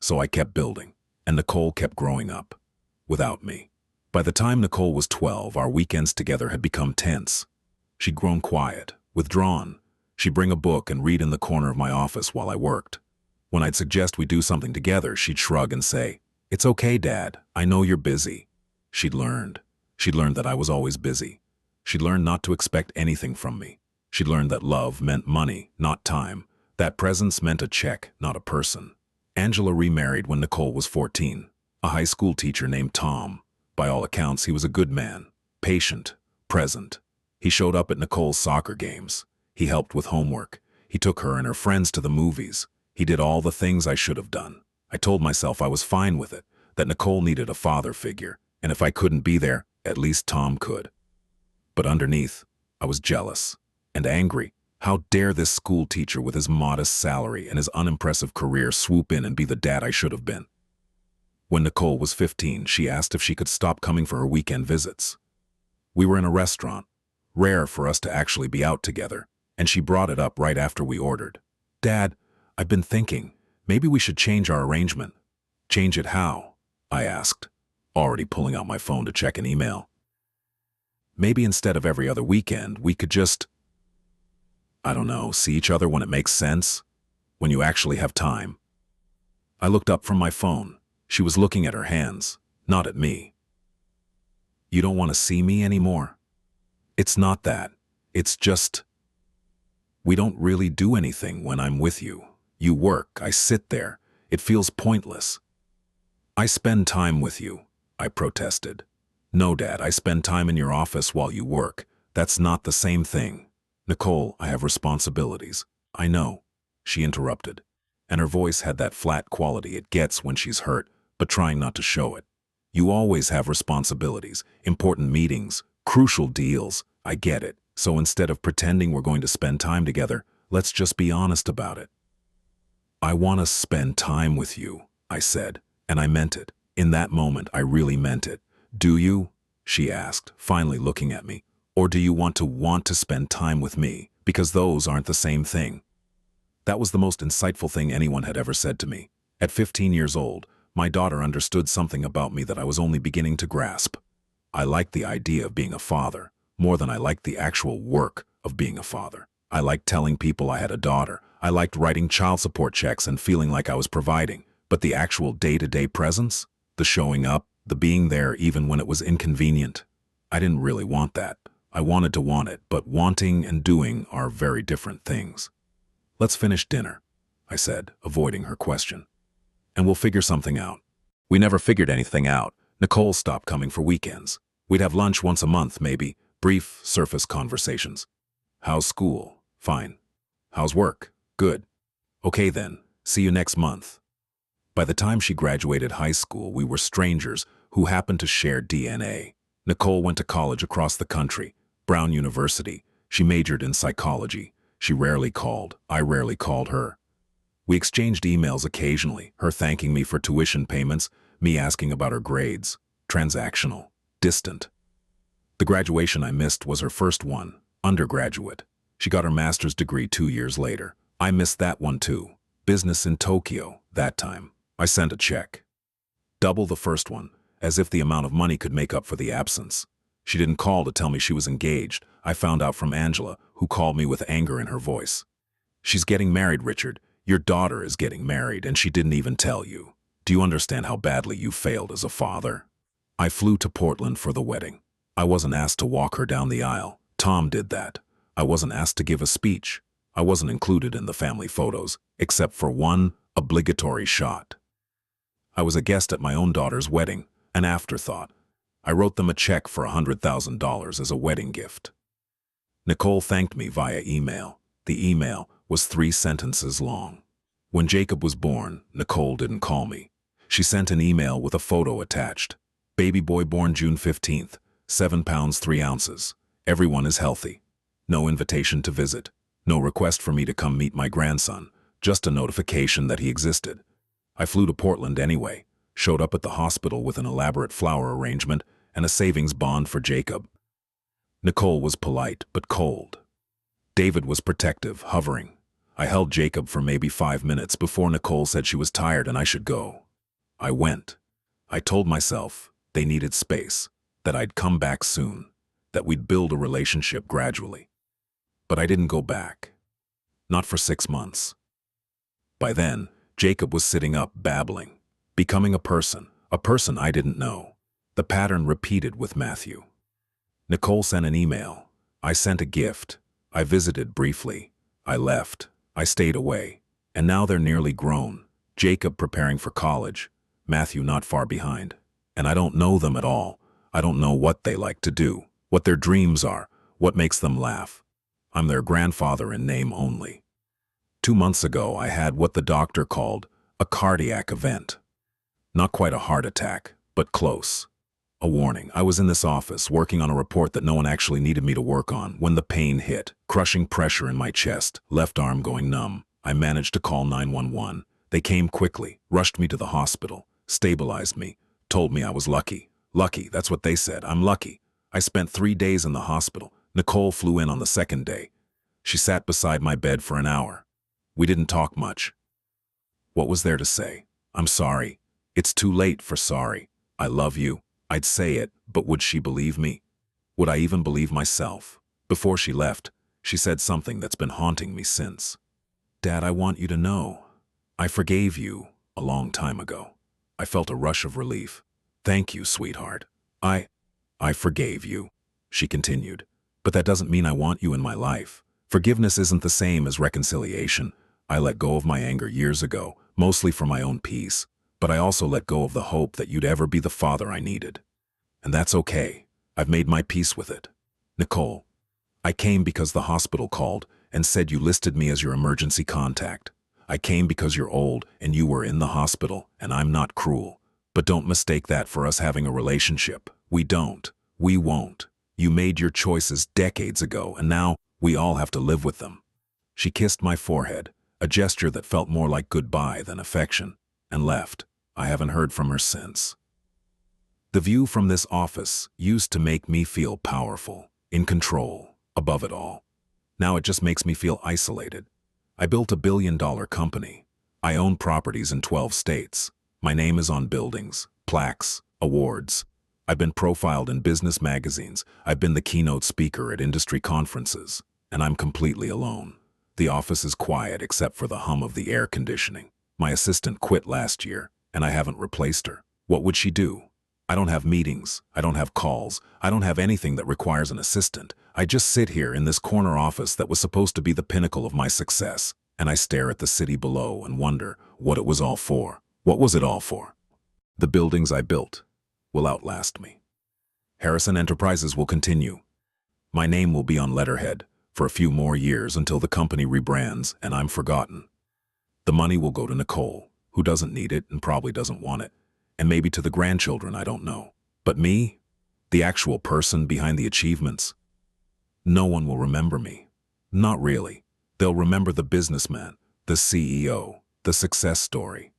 S1: So I kept building, and Nicole kept growing up, without me. By the time Nicole was 12, our weekends together had become tense. She'd grown quiet, withdrawn. She'd bring a book and read in the corner of my office while I worked. When I'd suggest we do something together, she'd shrug and say, "It's okay, Dad. I know you're busy." She'd learned. She'd learned that I was always busy. She'd learned not to expect anything from me. She'd learned that love meant money, not time. That presence meant a check, not a person. Angela remarried when Nicole was 14. A high school teacher named Tom. By all accounts, he was a good man, patient, present. He showed up at Nicole's soccer games. He helped with homework. He took her and her friends to the movies. He did all the things I should have done. I told myself I was fine with it, that Nicole needed a father figure, and if I couldn't be there, at least Tom could. But underneath, I was jealous and angry. How dare this school teacher with his modest salary and his unimpressive career swoop in and be the dad I should have been? When Nicole was 15, she asked if she could stop coming for her weekend visits. We were in a restaurant, rare for us to actually be out together, and she brought it up right after we ordered. "Dad, I've been thinking, maybe we should change our arrangement." "Change it how?" I asked, already pulling out my phone to check an email. "Maybe instead of every other weekend, we could just, I don't know, see each other when it makes sense, when you actually have time." I looked up from my phone. She was looking at her hands, not at me. "You don't want to see me anymore?" "It's not that. It's just, we don't really do anything when I'm with you. You work, I sit there. It feels pointless." "I spend time with you," I protested. "No, Dad, I spend time in your office while you work. That's not the same thing." "Nicole, I have responsibilities." "I know," she interrupted, and her voice had that flat quality it gets when she's hurt, but trying not to show it. "You always have responsibilities, important meetings, crucial deals. I get it. So instead of pretending we're going to spend time together, let's just be honest about it." "I want to spend time with you," I said, and I meant it. In that moment, I really meant it. "Do you?" she asked, finally looking at me. "Or do you want to spend time with me, because those aren't the same thing. That was the most insightful thing anyone had ever said to me. At 15 years old, my daughter understood something about me that I was only beginning to grasp. I liked the idea of being a father more than I liked the actual work of being a father. I liked telling people I had a daughter. I liked writing child support checks and feeling like I was providing. But the actual day-to-day presence, the showing up, the being there even when it was inconvenient, I didn't really want that. I wanted to want it, but wanting and doing are very different things. "Let's finish dinner," I said, avoiding her question. "And we'll figure something out." We never figured anything out. Nicole stopped coming for weekends. We'd have lunch once a month, maybe, brief, surface conversations. "How's school?" "Fine." "How's work?" "Good." "Okay then, see you next month." By the time she graduated high school, we were strangers who happened to share DNA. Nicole went to college across the country, Brown University. She majored in psychology. She rarely called. I rarely called her. We exchanged emails occasionally, her thanking me for tuition payments, me asking about her grades. Transactional. Distant. The graduation I missed was her first one, undergraduate. She got her master's degree 2 years later. I missed that one too. Business in Tokyo, that time. I sent a check. Double the first one, as if the amount of money could make up for the absence. She didn't call to tell me she was engaged. I found out from Angela, who called me with anger in her voice. "She's getting married, Richard. Your daughter is getting married, and she didn't even tell you. Do you understand how badly you failed as a father?" I flew to Portland for the wedding. I wasn't asked to walk her down the aisle. Tom did that. I wasn't asked to give a speech. I wasn't included in the family photos, except for one obligatory shot. I was a guest at my own daughter's wedding, an afterthought. I wrote them a check for $100,000 as a wedding gift. Nicole thanked me via email. The email was 3 sentences long. When Jacob was born, Nicole didn't call me. She sent an email with a photo attached. "Baby boy born June 15th, 7 pounds 3 ounces. Everyone is healthy. No invitation to visit. No request for me to come meet my grandson. Just a notification that he existed." I flew to Portland anyway, showed up at the hospital with an elaborate flower arrangement and a savings bond for Jacob. Nicole was polite but cold. David was protective, hovering. I held Jacob for maybe 5 minutes before Nicole said she was tired and I should go. I went. I told myself they needed space, that I'd come back soon, that we'd build a relationship gradually. But I didn't go back. Not for 6 months. By then, Jacob was sitting up, babbling, becoming a person I didn't know. The pattern repeated with Matthew. Nicole sent an email. I sent a gift. I visited briefly. I left. I stayed away. And now they're nearly grown. Jacob preparing for college. Matthew not far behind. And I don't know them at all. I don't know what they like to do, what their dreams are, what makes them laugh. I'm their grandfather in name only. 2 months ago, I had what the doctor called a cardiac event. Not quite a heart attack, but close. A warning. I was in this office working on a report that no one actually needed me to work on when the pain hit, crushing pressure in my chest, left arm going numb. I managed to call 911. They came quickly, rushed me to the hospital, stabilized me, told me I was lucky. Lucky, that's what they said. I'm lucky. I spent 3 days in the hospital. Nicole flew in on the 2nd day. She sat beside my bed for an hour. We didn't talk much. What was there to say? I'm sorry. It's too late for sorry. I love you. I'd say it, but would she believe me? Would I even believe myself? Before she left, she said something that's been haunting me since. "Dad, I want you to know. I forgave you a long time ago." I felt a rush of relief. "Thank you, sweetheart. I forgave you," she continued. "But that doesn't mean I want you in my life. Forgiveness isn't the same as reconciliation. I let go of my anger years ago, mostly for my own peace, but I also let go of the hope that you'd ever be the father I needed. And that's okay. I've made my peace with it. Nicole, I came because the hospital called and said you listed me as your emergency contact. I came because you're old and you were in the hospital, and I'm not cruel. But don't mistake that for us having a relationship. We don't. We won't. You made your choices decades ago, and now we all have to live with them." She kissed my forehead, a gesture that felt more like goodbye than affection, and left. I haven't heard from her since. The view from this office used to make me feel powerful, in control, above it all. Now it just makes me feel isolated. I built $1 billion company. I own properties in 12 states. My name is on buildings, plaques, awards. I've been profiled in business magazines. I've been the keynote speaker at industry conferences. And I'm completely alone. The office is quiet except for the hum of the air conditioning. My assistant quit last year, and I haven't replaced her. What would she do? I don't have meetings. I don't have calls. I don't have anything that requires an assistant. I just sit here in this corner office that was supposed to be the pinnacle of my success, and I stare at the city below and wonder what it was all for. What was it all for? The buildings I built will outlast me. Harrison Enterprises will continue. My name will be on letterhead for a few more years until the company rebrands and I'm forgotten. The money will go to Nicole, who doesn't need it and probably doesn't want it, and maybe to the grandchildren, I don't know. But me, the actual person behind the achievements, no one will remember me. Not really. They'll remember the businessman, the CEO, the success story.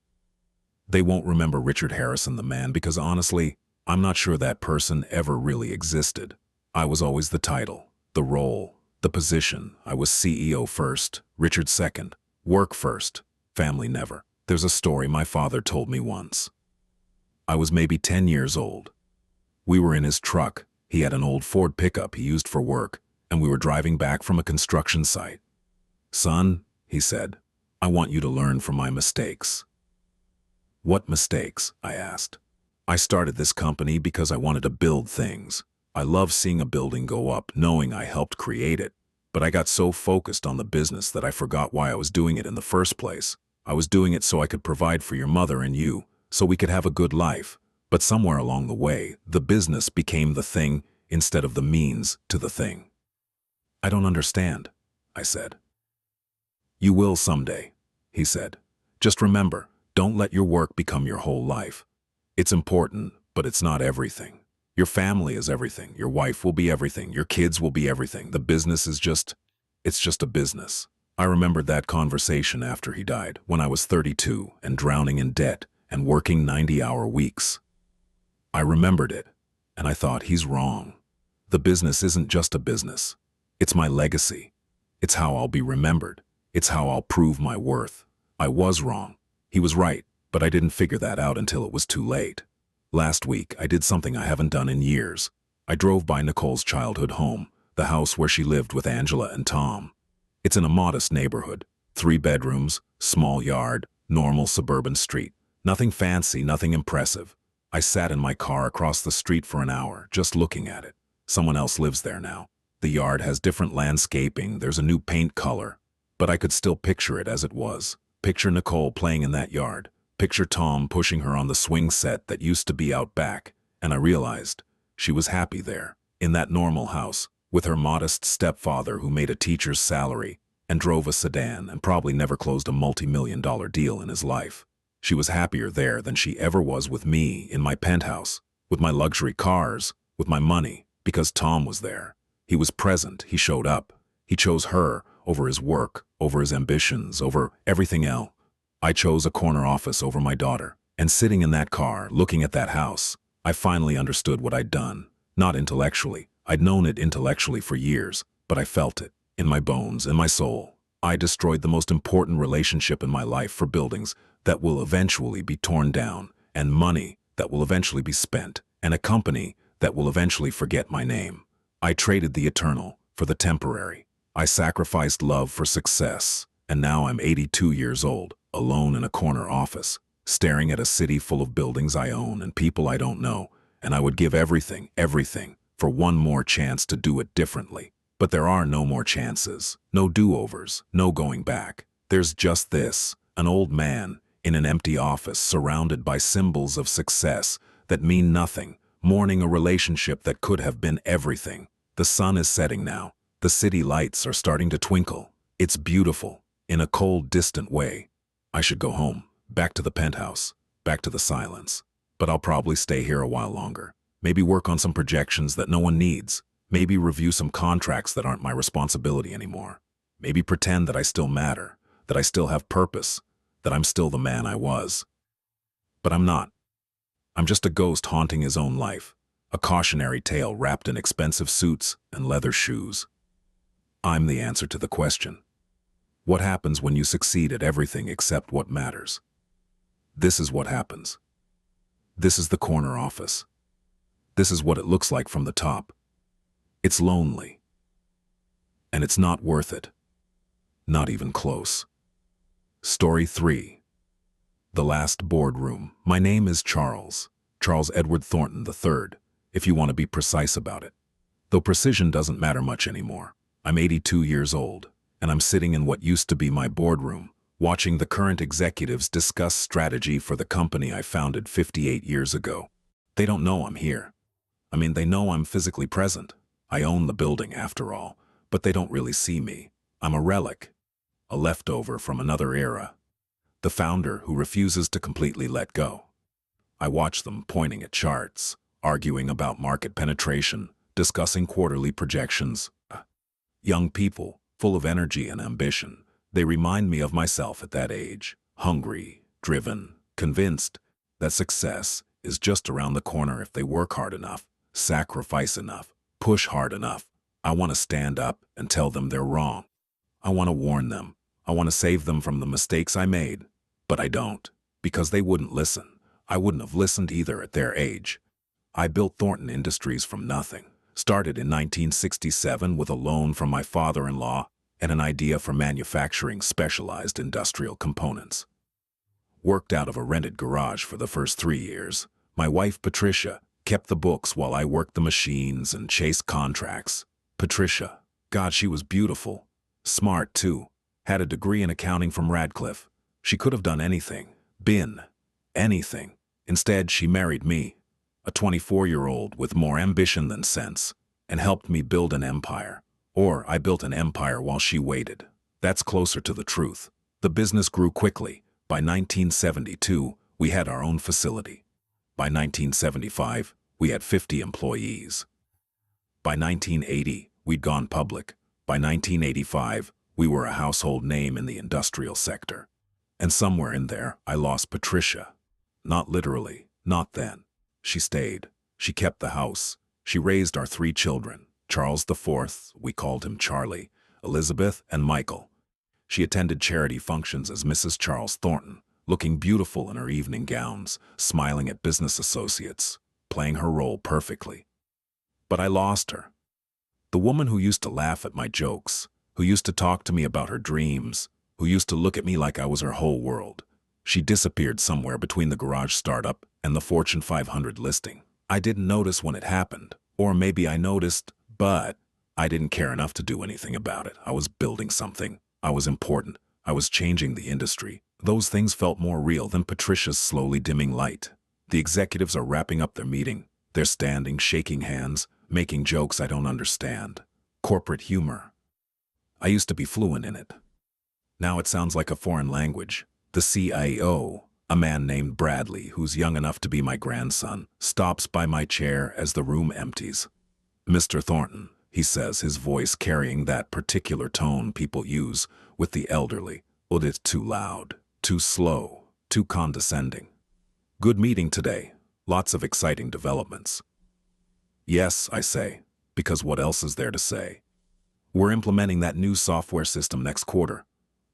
S1: They won't remember Richard Harrison, the man, because honestly, I'm not sure that person ever really existed. I was always the title, the role, the position. I was CEO first, Richard second, work first, family never. There's a story my father told me once. I was maybe 10 years old. We were in his truck. He had an old Ford pickup he used for work, and we were driving back from a construction site. "Son," he said, "I want you to learn from my mistakes." "What mistakes?" I asked. "I started this company because I wanted to build things. I love seeing a building go up, knowing I helped create it. But I got so focused on the business that I forgot why I was doing it in the first place. I was doing it so I could provide for your mother and you, so we could have a good life. But somewhere along the way, the business became the thing instead of the means to the thing." "I don't understand," I said. "You will someday," he said. "Just remember, don't let your work become your whole life. It's important, but it's not everything. Your family is everything. Your wife will be everything. Your kids will be everything. The business is it's just a business." I remembered that conversation after he died, when I was 32 and drowning in debt and working 90-hour weeks. I remembered it, and I thought, he's wrong. The business isn't just a business. It's my legacy. It's how I'll be remembered. It's how I'll prove my worth. I was wrong. He was right, but I didn't figure that out until it was too late. Last week, I did something I haven't done in years. I drove by Nicole's childhood home, the house where she lived with Angela and Tom. It's in a modest neighborhood, 3 bedrooms, small yard, normal suburban street. Nothing fancy, nothing impressive. I sat in my car across the street for an hour, just looking at it. Someone else lives there now. The yard has different landscaping, there's a new paint color. But I could still picture it as it was. Picture Nicole playing in that yard. Picture Tom pushing her on the swing set that used to be out back. And I realized she was happy there, in that normal house, with her modest stepfather who made a teacher's salary and drove a sedan and probably never closed a multi-million-dollar deal in his life. She was happier there than she ever was with me in my penthouse, with my luxury cars, with my money, because Tom was there. He was present, he showed up. He chose her over his work, over his ambitions, over everything else. I chose a corner office over my daughter, and sitting in that car, looking at that house, I finally understood what I'd done. Not intellectually. I'd known it intellectually for years, but I felt it, in my bones, in my soul. I destroyed the most important relationship in my life for buildings that will eventually be torn down, and money that will eventually be spent, and a company that will eventually forget my name. I traded the eternal for the temporary. I sacrificed love for success, and now I'm 82 years old, alone in a corner office, staring at a city full of buildings I own and people I don't know, and I would give everything, for one more chance to do it differently. But there are no more chances, no do-overs, no going back. There's just this, an old man in an empty office surrounded by symbols of success that mean nothing, mourning a relationship that could have been everything. The sun is setting now. The city lights are starting to twinkle. It's beautiful, in a cold, distant way. I should go home, back to the penthouse, back to the silence. But I'll probably stay here a while longer. Maybe work on some projections that no one needs. Maybe review some contracts that aren't my responsibility anymore. Maybe pretend that I still matter, that I still have purpose, that I'm still the man I was. But I'm not. I'm just a ghost haunting his own life, a cautionary tale wrapped in expensive suits and leather shoes. I'm the answer to the question. What happens when you succeed at everything except what matters? This is what happens. This is the corner office. This is what it looks like from the top. It's lonely. And it's not worth it. Not even close. Story 3. The Last Boardroom. My name is Charles Edward Thornton III, if you want to be precise about it. Though precision doesn't matter much anymore. I'm 82 years old, and I'm sitting in what used to be my boardroom, watching the current executives discuss strategy for the company I founded 58 years ago. They don't know I'm here. I mean, they know I'm physically present. I own the building, after all, but they don't really see me. I'm a relic, a leftover from another era, the founder who refuses to completely let go. I watch them pointing at charts, arguing about market penetration, discussing quarterly projections. Young people, full of energy and ambition. They remind me of myself at that age, hungry, driven, convinced that success is just around the corner if they work hard enough, sacrifice enough, push hard enough. I want to stand up and tell them they're wrong. I want to warn them. I want to save them from the mistakes I made. But I don't, because they wouldn't listen. I wouldn't have listened either at their age. I built Thornton Industries from nothing. Started in 1967 with a loan from my father-in-law and an idea for manufacturing specialized industrial components. Worked out of a rented garage for the first 3 years. My wife, Patricia, kept the books while I worked the machines and chased contracts. Patricia, God, she was beautiful. Smart, too. Had a degree in accounting from Radcliffe. She could have done anything. Been anything. Instead, she married me, a 24-year-old with more ambition than sense, and helped me build an empire. Or I built an empire while she waited. That's closer to the truth. The business grew quickly. By 1972, we had our own facility. By 1975, we had 50 employees. By 1980, we'd gone public. By 1985, we were a household name in the industrial sector. And somewhere in there, I lost Patricia. Not literally, not then. She stayed. She kept the house. She raised our 3 children. Charles IV, we called him Charlie, Elizabeth, and Michael. She attended charity functions as Mrs. Charles Thornton, looking beautiful in her evening gowns, smiling at business associates, playing her role perfectly. But I lost her. The woman who used to laugh at my jokes, who used to talk to me about her dreams, who used to look at me like I was her whole world. She disappeared somewhere between the garage startup and the Fortune 500 listing. I didn't notice when it happened, or maybe I noticed, but I didn't care enough to do anything about it. I was building something. I was important. I was changing the industry. Those things felt more real than Patricia's slowly dimming light. The executives are wrapping up their meeting. They're standing, shaking hands, making jokes I don't understand. Corporate humor. I used to be fluent in it. Now it sounds like a foreign language. The CIO, a man named Bradley, who's young enough to be my grandson, stops by my chair as the room empties. Mr. Thornton, he says, his voice carrying that particular tone people use with the elderly. Oh, it's too loud, too slow, too condescending. Good meeting today. Lots of exciting developments. Yes, I say, because what else is there to say? We're implementing that new software system next quarter,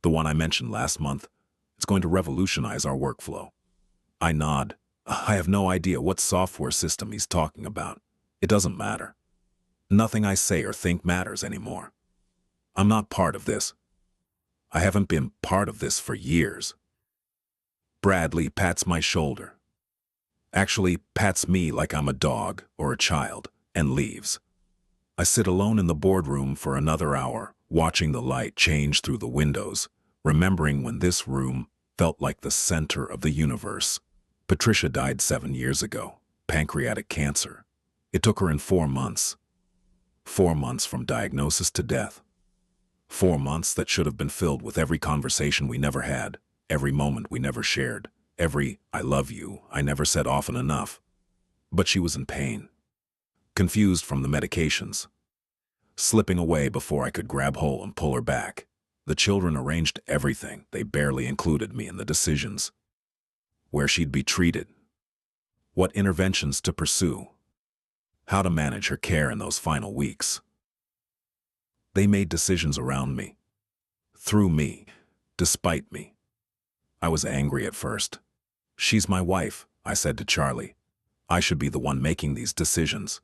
S1: the one I mentioned last month. It's going to revolutionize our workflow. I nod. I have no idea what software system he's talking about. It doesn't matter. Nothing I say or think matters anymore. I'm not part of this. I haven't been part of this for years. Bradley pats my shoulder. Actually, pats me like I'm a dog or a child, and leaves. I sit alone in the boardroom for another hour, watching the light change through the windows, remembering when this room felt like the center of the universe. Patricia died 7 years ago, pancreatic cancer. It took her in 4 months. 4 months from diagnosis to death. 4 months that should have been filled with every conversation we never had, every moment we never shared, every "I love you" I never said often enough. But she was in pain, confused from the medications, slipping away before I could grab hold and pull her back. The children arranged everything. They barely included me in the decisions. Where she'd be treated, what interventions to pursue, how to manage her care in those final weeks. They made decisions around me, through me, despite me. I was angry at first. She's my wife, I said to Charlie. I should be the one making these decisions.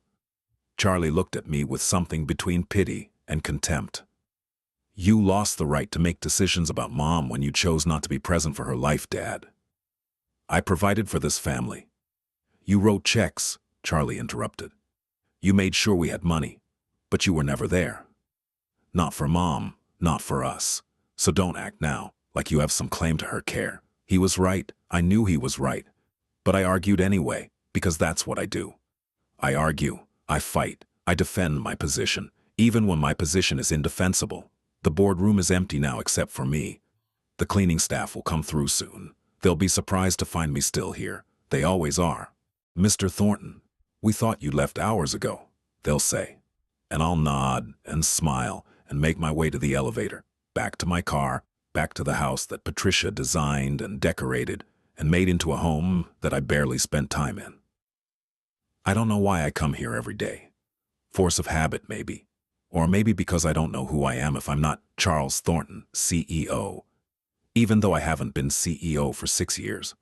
S1: Charlie looked at me with something between pity and contempt. You lost the right to make decisions about Mom when you chose not to be present for her life, Dad. I provided for this family. You wrote checks, Charlie interrupted. You made sure we had money, but you were never there. Not for Mom, not for us. So don't act now like you have some claim to her care. He was right. I knew he was right. But I argued anyway, because that's what I do. I argue, I fight, I defend my position, even when my position is indefensible. The boardroom is empty now except for me. The cleaning staff will come through soon. They'll be surprised to find me still here. They always are. Mr. Thornton, we thought you left hours ago, they'll say. And I'll nod and smile and make my way to the elevator, back to my car, back to the house that Patricia designed and decorated and made into a home that I barely spent time in. I don't know why I come here every day. Force of habit, maybe. Or maybe because I don't know who I am if I'm not Charles Thornton, CEO. Even though I haven't been CEO for 6 years.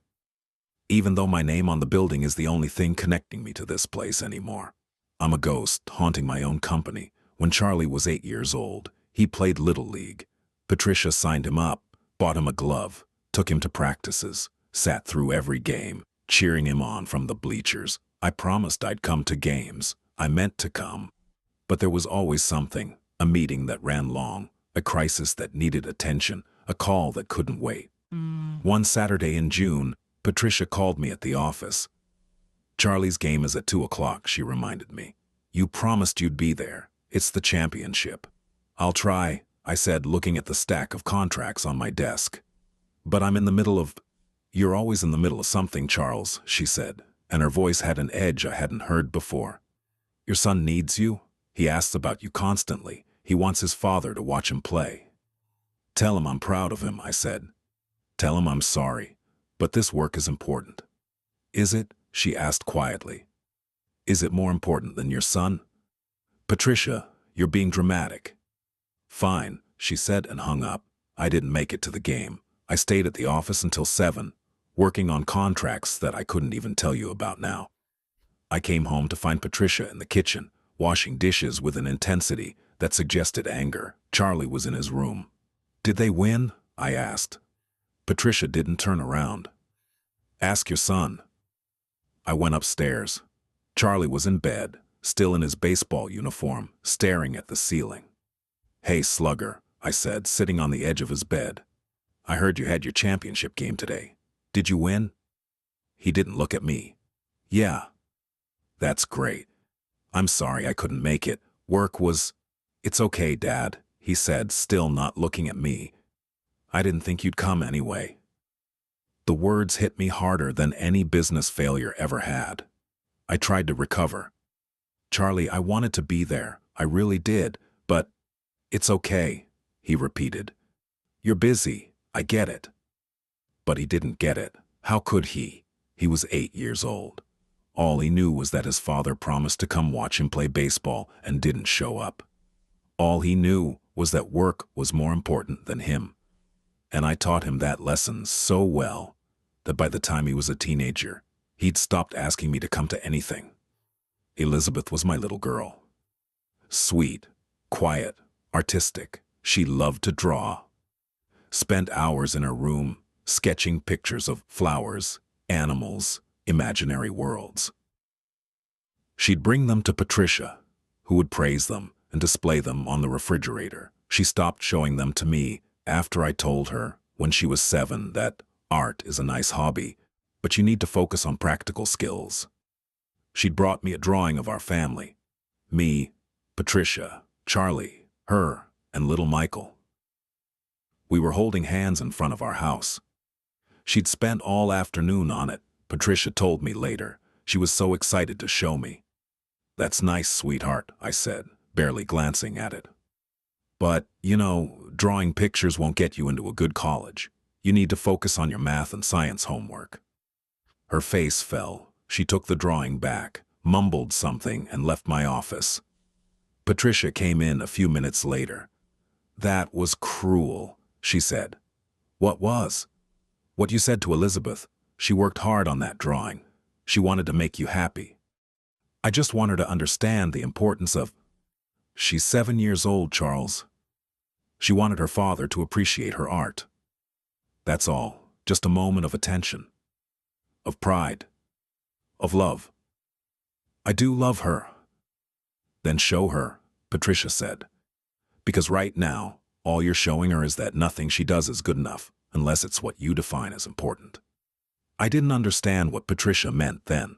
S1: Even though my name on the building is the only thing connecting me to this place anymore. I'm a ghost haunting my own company. When Charlie was 8 years old, he played Little League. Patricia signed him up, bought him a glove, took him to practices, sat through every game, cheering him on from the bleachers. I promised I'd come to games. I meant to come. But there was always something, a meeting that ran long, a crisis that needed attention, a call that couldn't wait. One Saturday in June, Patricia called me at the office. Charlie's game is at 2 o'clock, she reminded me. You promised you'd be there. It's the championship. I'll try, I said, looking at the stack of contracts on my desk. But I'm in the middle of... You're always in the middle of something, Charles, she said, and her voice had an edge I hadn't heard before. Your son needs you? He asks about you constantly. He wants his father to watch him play. Tell him I'm proud of him, I said. Tell him I'm sorry, but this work is important. Is it? She asked quietly. Is it more important than your son? Patricia, you're being dramatic. Fine, she said and hung up. I didn't make it to the game. I stayed at the office until 7, working on contracts that I couldn't even tell you about now. I came home to find Patricia in the kitchen, washing dishes with an intensity that suggested anger. Charlie was in his room. Did they win? I asked. Patricia didn't turn around. Ask your son. I went upstairs. Charlie was in bed, still in his baseball uniform, staring at the ceiling. Hey, slugger, I said, sitting on the edge of his bed. I heard you had your championship game today. Did you win? He didn't look at me. Yeah. That's great. I'm sorry I couldn't make it. Work was... It's okay, Dad, he said, still not looking at me. I didn't think you'd come anyway. The words hit me harder than any business failure ever had. I tried to recover. Charlie, I wanted to be there. I really did, but... It's okay, he repeated. You're busy. I get it. But he didn't get it. How could he? He was 8 years old. All he knew was that his father promised to come watch him play baseball and didn't show up. All he knew was that work was more important than him. And I taught him that lesson so well that by the time he was a teenager, he'd stopped asking me to come to anything. Elizabeth was my little girl. Sweet, quiet, artistic. She loved to draw. Spent hours in her room sketching pictures of flowers, animals, imaginary worlds. She'd bring them to Patricia, who would praise them and display them on the refrigerator. She stopped showing them to me after I told her, when she was 7, that art is a nice hobby, but you need to focus on practical skills. She'd brought me a drawing of our family. Me, Patricia, Charlie, her, and little Michael. We were holding hands in front of our house. She'd spent all afternoon on it, Patricia told me later. She was so excited to show me. That's nice, sweetheart, I said, barely glancing at it. But, you know, drawing pictures won't get you into a good college. You need to focus on your math and science homework. Her face fell. She took the drawing back, mumbled something, and left my office. Patricia came in a few minutes later. "That was cruel," she said. "What was?" "What you said to Elizabeth. She worked hard on that drawing. She wanted to make you happy. I just want her to understand the importance of—" "She's 7 years old, Charles. She wanted her father to appreciate her art. That's all. Just a moment of attention. Of pride. Of love. I do love her." "Then show her," Patricia said. "Because right now, all you're showing her is that nothing she does is good enough, unless it's what you define as important." I didn't understand what Patricia meant then.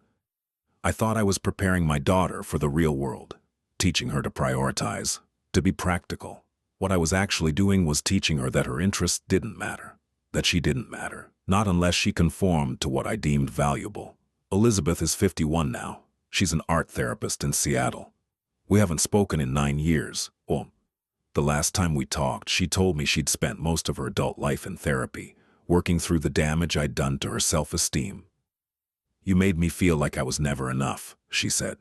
S1: I thought I was preparing my daughter for the real world, teaching her to prioritize, to be practical. What I was actually doing was teaching her that her interests didn't matter, that she didn't matter, not unless she conformed to what I deemed valuable. Elizabeth is 51 now. She's an art therapist in Seattle. We haven't spoken in 9 years. Well, the last time we talked, she told me she'd spent most of her adult life in therapy, working through the damage I'd done to her self-esteem. "You made me feel like I was never enough," she said.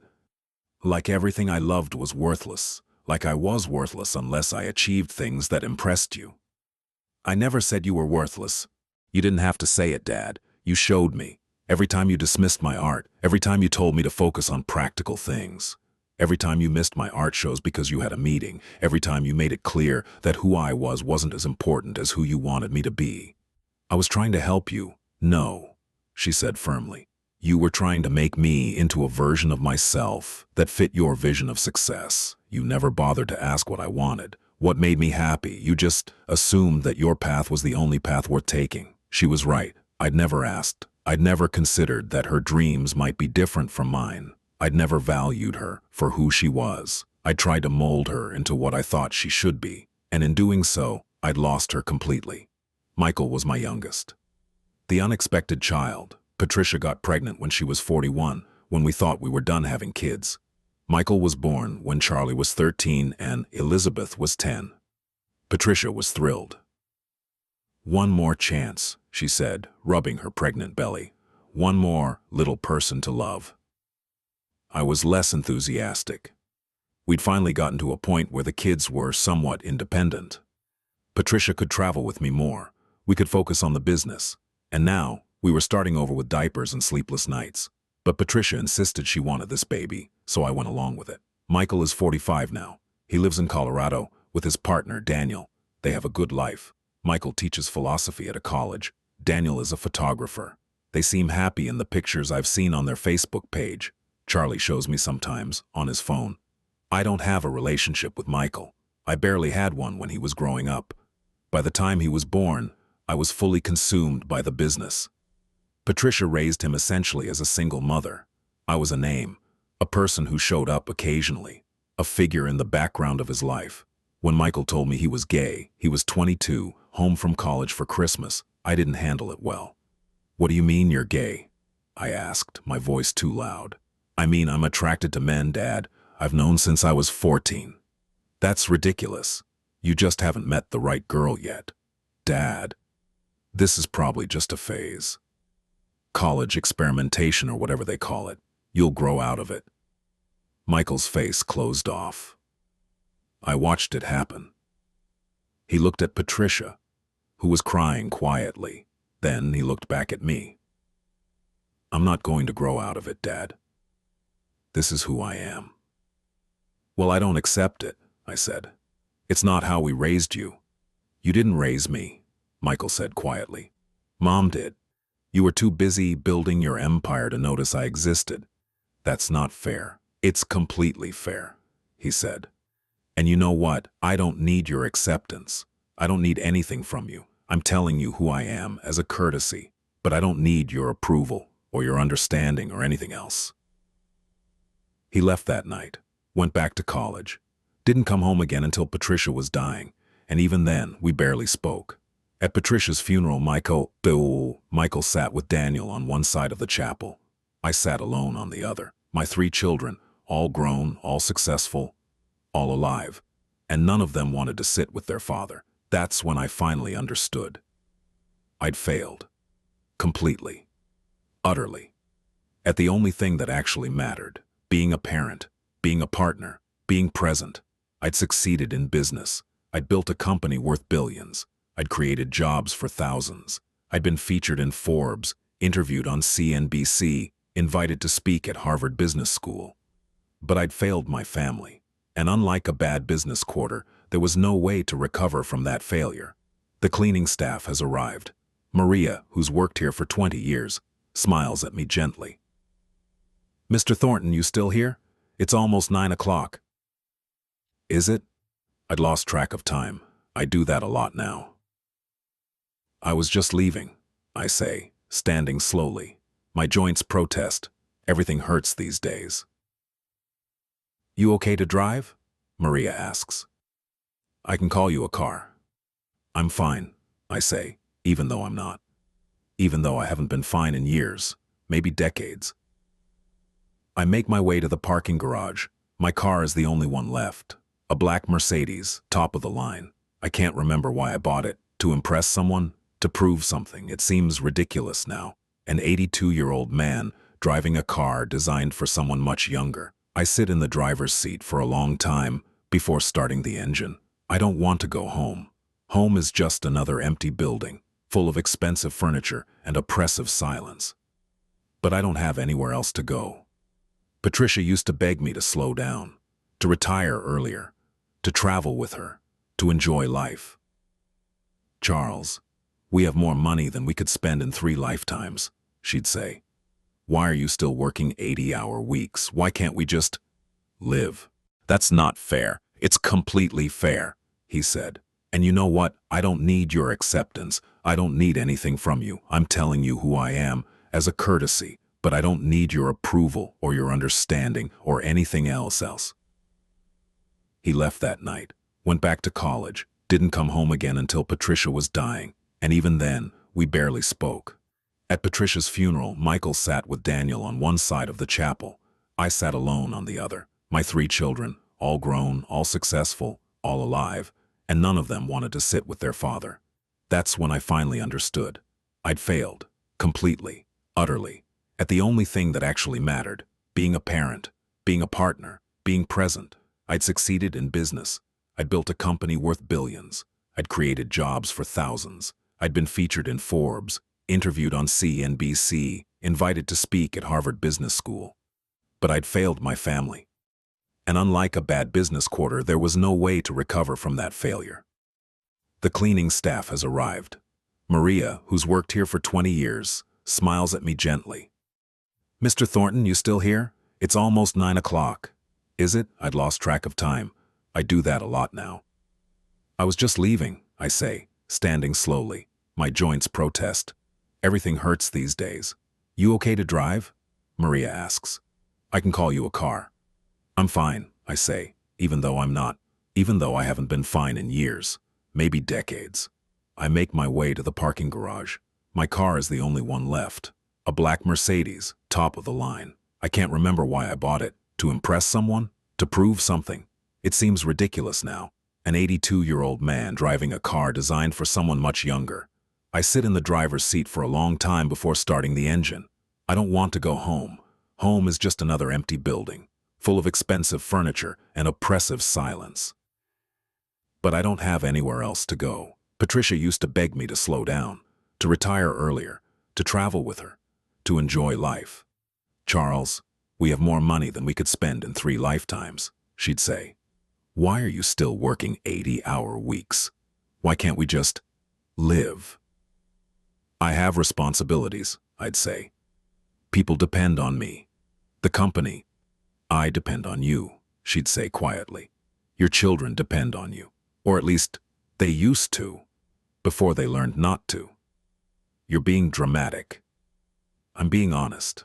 S1: "Like everything I loved was worthless, like I was worthless unless I achieved things that impressed you." "I never said you were worthless. You didn't have to say it, Dad. You showed me. Every time you dismissed my art, every time you told me to focus on practical things, every time you missed my art shows because you had a meeting, every time you made it clear that who I was wasn't as important as who you wanted me to be. I was trying to help you." "No," she said firmly. "You were trying to make me into a version of myself that fit your vision of success. You never bothered to ask what I wanted, what made me happy. You just assumed that your path was the only path worth taking." She was right. I'd never asked. I'd never considered that her dreams might be different from mine. I'd never valued her for who she was. I tried to mold her into what I thought she should be, and in doing so, I'd lost her completely. Michael was my youngest. The unexpected child. Patricia got pregnant when she was 41, when we thought we were done having kids. Michael was born when Charlie was 13 and Elizabeth was 10. Patricia was thrilled. "One more chance," she said, rubbing her pregnant belly. "One more little person to love." I was less enthusiastic. We'd finally gotten to a point where the kids were somewhat independent. Patricia could travel with me more. We could focus on the business. And now, we were starting over with diapers and sleepless nights. But Patricia insisted she wanted this baby, so I went along with it. Michael is 45 now. He lives in Colorado with his partner, Daniel. They have a good life. Michael teaches philosophy at a college. Daniel is a photographer. They seem happy in the pictures I've seen on their Facebook page. Charlie shows me sometimes, on his phone. I don't have a relationship with Michael. I barely had one when he was growing up. By the time he was born, I was fully consumed by the business. Patricia raised him essentially as a single mother. I was a name, a person who showed up occasionally, a figure in the background of his life. When Michael told me he was gay, he was 22, home from college for Christmas. I didn't handle it well. "What do you mean you're gay?" I asked, my voice too loud. "I mean I'm attracted to men, Dad. I've known since I was 14. "That's ridiculous. You just haven't met the right girl yet." "Dad, this is probably just a phase. College experimentation or whatever they call it. You'll grow out of it." Michael's face closed off. I watched it happen. He looked at Patricia, who was crying quietly. Then he looked back at me. "I'm not going to grow out of it, Dad. This is who I am." "Well, I don't accept it," I said. "It's not how we raised you." "You didn't raise me," Michael said quietly. "Mom did. You were too busy building your empire to notice I existed." "That's not fair." "It's completely fair," he said. "And you know what? I don't need your acceptance. I don't need anything from you. I'm telling you who I am as a courtesy, but I don't need your approval or your understanding or anything else." He left that night, went back to college, didn't come home again until Patricia was dying, and even then we barely spoke. At Patricia's funeral, Michael sat with Daniel on one side of the chapel. I sat alone on the other. My 3 children, all grown, all successful, all alive, and none of them wanted to sit with their father. That's when I finally understood. I'd failed. Completely. Utterly. At the only thing that actually mattered. Being a parent, being a partner, being present. I'd succeeded in business. I'd built a company worth billions. I'd created jobs for thousands. I'd been featured in Forbes, interviewed on CNBC, invited to speak at Harvard Business School. But I'd failed my family. And unlike a bad business quarter, there was no way to recover from that failure. The cleaning staff has arrived. Maria, who's worked here for 20 years, smiles at me gently. "Mr. Thornton, you still here? It's almost 9 o'clock. Is it? I'd lost track of time. I do that a lot now. I was just leaving, I say, standing slowly. My joints protest. Everything hurts these days. You okay to drive? Maria asks. I can call you a car. I'm fine, I say, even though I'm not. Even though I haven't been fine in years, maybe decades. I make my way to the parking garage. My car is the only one left. A black Mercedes, top of the line. I can't remember why I bought it. To impress someone? To prove something. It seems ridiculous now. An 82-year-old man driving a car designed for someone much younger. I sit in the driver's seat for a long time before starting the engine. I don't want to go home. Home is just another empty building, full of expensive furniture and oppressive silence. But I don't have anywhere else to go. Patricia used to beg me to slow down, to retire earlier, to travel with her, to enjoy life. Charles, we have more money than we could spend in 3 lifetimes, she'd say. Why are you still working 80-hour weeks? Why can't we just live? That's not fair. It's completely fair, he said. And you know what? I don't need your acceptance. I don't need anything from you. I'm telling you who I am as a courtesy, but I don't need your approval or your understanding or anything else. He left that night, went back to college, didn't come home again until Patricia was dying, and even then, we barely spoke. At Patricia's funeral, Michael sat with Daniel on one side of the chapel. I sat alone on the other. My 3 children, all grown, all successful, all alive, and none of them wanted to sit with their father. That's when I finally understood. I'd failed, completely, utterly, at the only thing that actually mattered, being a parent, being a partner, being present. I'd succeeded in business. I'd built a company worth billions. I'd created jobs for thousands. I'd been featured in Forbes, interviewed on CNBC, invited to speak at Harvard Business School. But I'd failed my family. And unlike a bad business quarter, there was no way to recover from that failure. The cleaning staff has arrived. Maria, who's worked here for 20 years, smiles at me gently. Mr. Thornton, you still here? It's almost 9 o'clock. Is it? I'd lost track of time. I do that a lot now. I was just leaving, I say, standing slowly. My joints protest. Everything hurts these days. You okay to drive? Maria asks. I can call you a car. I'm fine, I say, even though I'm not. Even though I haven't been fine in years, maybe decades. I make my way to the parking garage. My car is the only one left. A black Mercedes, top of the line. I can't remember why I bought it. To impress someone? To prove something? It seems ridiculous now. An 82-year-old man driving a car designed for someone much younger. I sit in the driver's seat for a long time before starting the engine. I don't want to go home. Home is just another empty building, full of expensive furniture and oppressive silence. But I don't have anywhere else to go. Patricia used to beg me to slow down, to retire earlier, to travel with her, to enjoy life. Charles, we have more money than we could spend in 3 lifetimes, she'd say. Why are you still working 80-hour weeks? Why can't we just live? I have responsibilities, I'd say. People depend on me. The company. I depend on you, she'd say quietly. Your children depend on you. Or at least, they used to, before they learned not to. You're being dramatic. I'm being honest.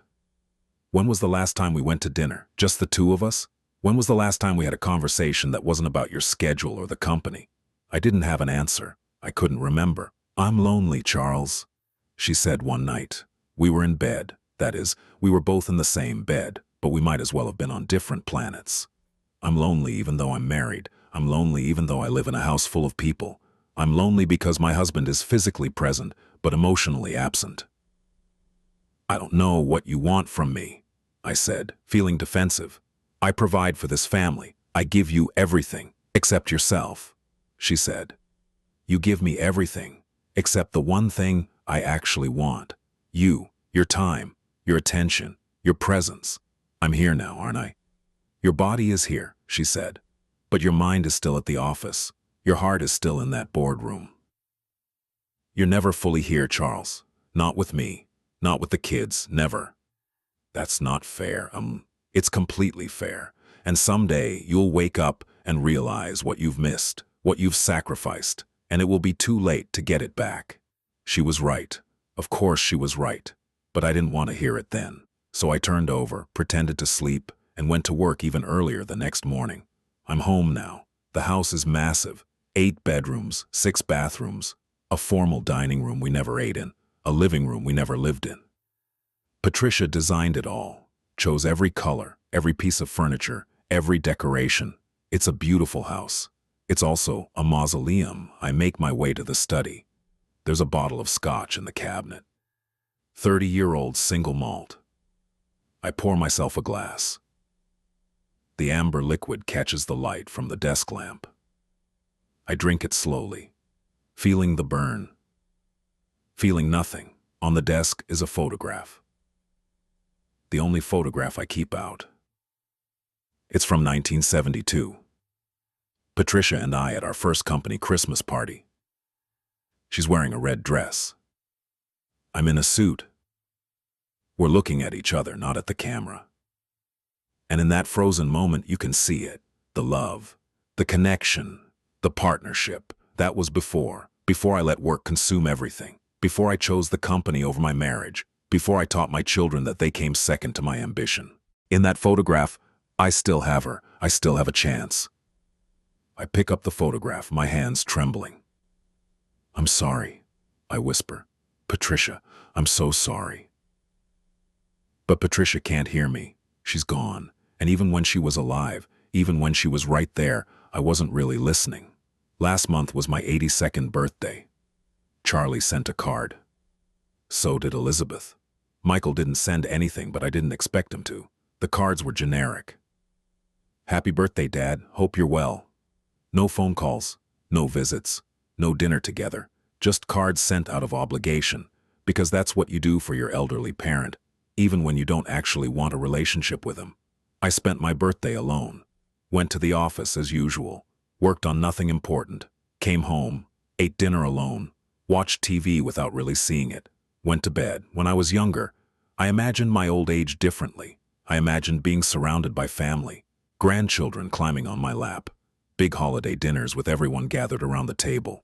S1: When was the last time we went to dinner? Just the 2 of us? When was the last time we had a conversation that wasn't about your schedule or the company? I didn't have an answer. I couldn't remember. I'm lonely, Charles, she said one night. We were in bed. That is, we were both in the same bed, but we might as well have been on different planets. I'm lonely even though I'm married. I'm lonely even though I live in a house full of people. I'm lonely because my husband is physically present, but emotionally absent. I don't know what you want from me, I said, feeling defensive. I provide for this family. I give you everything, except yourself, she said. You give me everything, except the one thing I actually want. You, your time, your attention, your presence. I'm here now, aren't I? Your body is here, she said. But your mind is still at the office. Your heart is still in that boardroom. You're never fully here, Charles. Not with me. Not with the kids. Never. That's not fair. It's completely fair. And someday you'll wake up and realize what you've missed, what you've sacrificed, and it will be too late to get it back. She was right. Of course she was right. But I didn't want to hear it then. So I turned over, pretended to sleep, and went to work even earlier the next morning. I'm home now. The house is massive. 8 bedrooms, 6 bathrooms, a formal dining room we never ate in, a living room we never lived in. Patricia designed it all, chose every color, every piece of furniture, every decoration. It's a beautiful house. It's also a mausoleum. I make my way to the study. There's a bottle of scotch in the cabinet. 30-year-old single malt. I pour myself a glass. The amber liquid catches the light from the desk lamp. I drink it slowly, feeling the burn. Feeling nothing. On the desk is a photograph. The only photograph I keep out. It's from 1972. Patricia and I at our first company Christmas party. She's wearing a red dress. I'm in a suit. We're looking at each other, not at the camera. And in that frozen moment, you can see it. The love, the connection, the partnership. That was before I let work consume everything. Before I chose the company over my marriage. Before I taught my children that they came second to my ambition. In that photograph, I still have her. I still have a chance. I pick up the photograph, my hands trembling. I'm sorry, I whisper. Patricia, I'm so sorry. But Patricia can't hear me. She's gone. And even when she was alive, even when she was right there, I wasn't really listening. Last month was my 82nd birthday. Charlie sent a card. So did Elizabeth. Michael didn't send anything, but I didn't expect him to. The cards were generic. Happy birthday, Dad. Hope you're well. No phone calls, no visits, no dinner together. Just cards sent out of obligation, because that's what you do for your elderly parent, even when you don't actually want a relationship with him. I spent my birthday alone. Went to the office as usual. Worked on nothing important. Came home. Ate dinner alone. Watched TV without really seeing it. Went to bed. When I was younger, I imagined my old age differently. I imagined being surrounded by family, grandchildren climbing on my lap, big holiday dinners with everyone gathered around the table.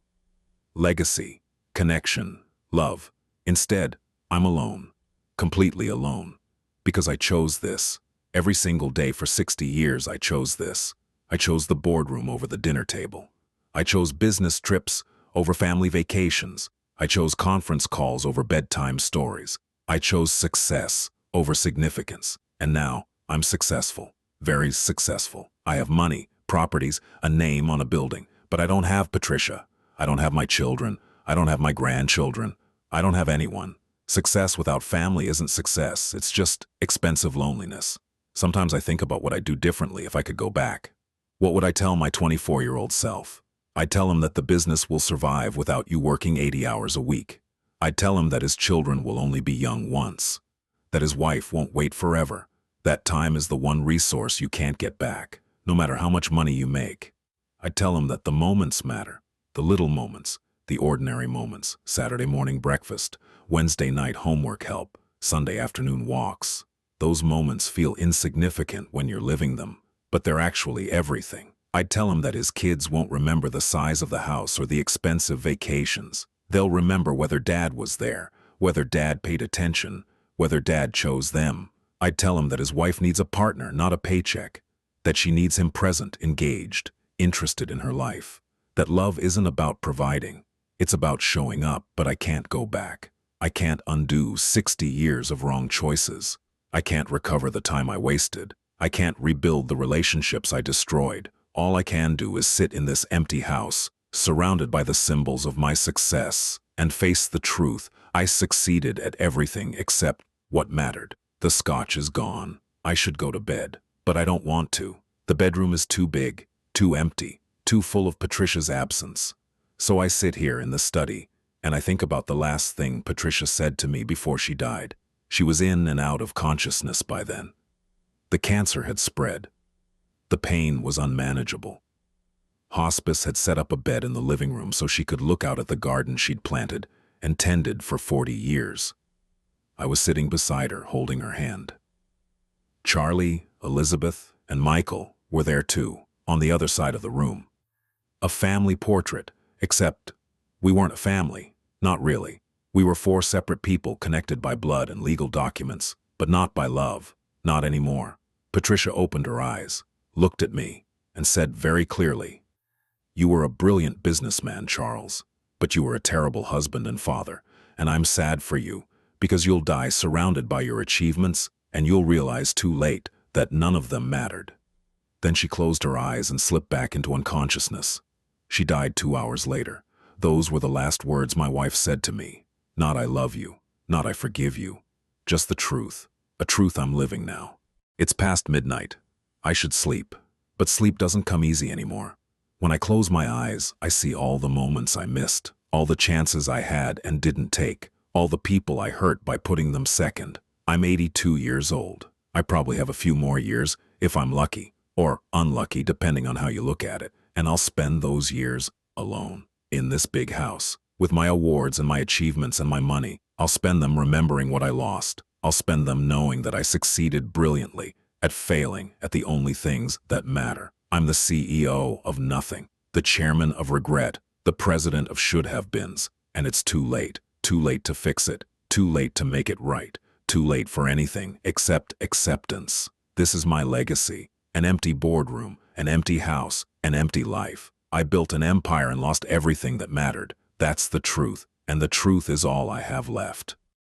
S1: Legacy, connection, love. Instead, I'm alone, completely alone, because I chose this. Every single day for 60 years I chose this. I chose the boardroom over the dinner table. I chose business trips over family vacations. I chose conference calls over bedtime stories. I chose success over significance. And now, I'm successful, very successful. I have money, properties, a name on a building. But I don't have Patricia. I don't have my children. I don't have my grandchildren. I don't have anyone. Success without family isn't success. It's just expensive loneliness. Sometimes I think about what I'd do differently if I could go back. What would I tell my 24-year-old self? I'd tell him that the business will survive without you working 80 hours a week. I'd tell him that his children will only be young once. That his wife won't wait forever. That time is the one resource you can't get back, no matter how much money you make. I'd tell him that the moments matter. The little moments, the ordinary moments. Saturday morning breakfast, Wednesday night homework help, Sunday afternoon walks. Those moments feel insignificant when you're living them, but they're actually everything. I'd tell him that his kids won't remember the size of the house or the expensive vacations. They'll remember whether Dad was there, whether Dad paid attention, whether Dad chose them. I'd tell him that his wife needs a partner, not a paycheck. That she needs him present, engaged, interested in her life. That love isn't about providing. It's about showing up, but I can't go back. I can't undo 60 years of wrong choices. I can't recover the time I wasted. I can't rebuild the relationships I destroyed. All I can do is sit in this empty house, surrounded by the symbols of my success, and face the truth. I succeeded at everything except what mattered. The scotch is gone. I should go to bed, but I don't want to. The bedroom is too big, too empty, too full of Patricia's absence. So I sit here in the study, and I think about the last thing Patricia said to me before she died. She was in and out of consciousness by then. The cancer had spread. The pain was unmanageable. Hospice had set up a bed in the living room so she could look out at the garden she'd planted and tended for 40 years. I was sitting beside her, holding her hand. Charlie, Elizabeth, and Michael were there too, on the other side of the room. A family portrait, except we weren't a family, not really. We were 4 separate people connected by blood and legal documents, but not by love, not anymore. Patricia opened her eyes, looked at me, and said very clearly, "You were a brilliant businessman, Charles, but you were a terrible husband and father, and I'm sad for you, because you'll die surrounded by your achievements, and you'll realize too late that none of them mattered." Then she closed her eyes and slipped back into unconsciousness. She died 2 hours later. Those were the last words my wife said to me. Not "I love you," not "I forgive you," just the truth, a truth I'm living now. It's past midnight. I should sleep, but sleep doesn't come easy anymore. When I close my eyes, I see all the moments I missed, all the chances I had and didn't take, all the people I hurt by putting them second. I'm 82 years old. I probably have a few more years, if I'm lucky, or unlucky depending on how you look at it, and I'll spend those years alone, in this big house, with my awards and my achievements and my money. I'll spend them remembering what I lost. I'll spend them knowing that I succeeded brilliantly at failing at the only things that matter. I'm the CEO of nothing, the chairman of regret, the president of should-have-beens, and it's too late to fix it, too late to make it right, too late for anything except acceptance. This is my legacy, an empty boardroom, an empty house, an empty life. I built an empire and lost everything that mattered. That's the truth, and the truth is all I have left.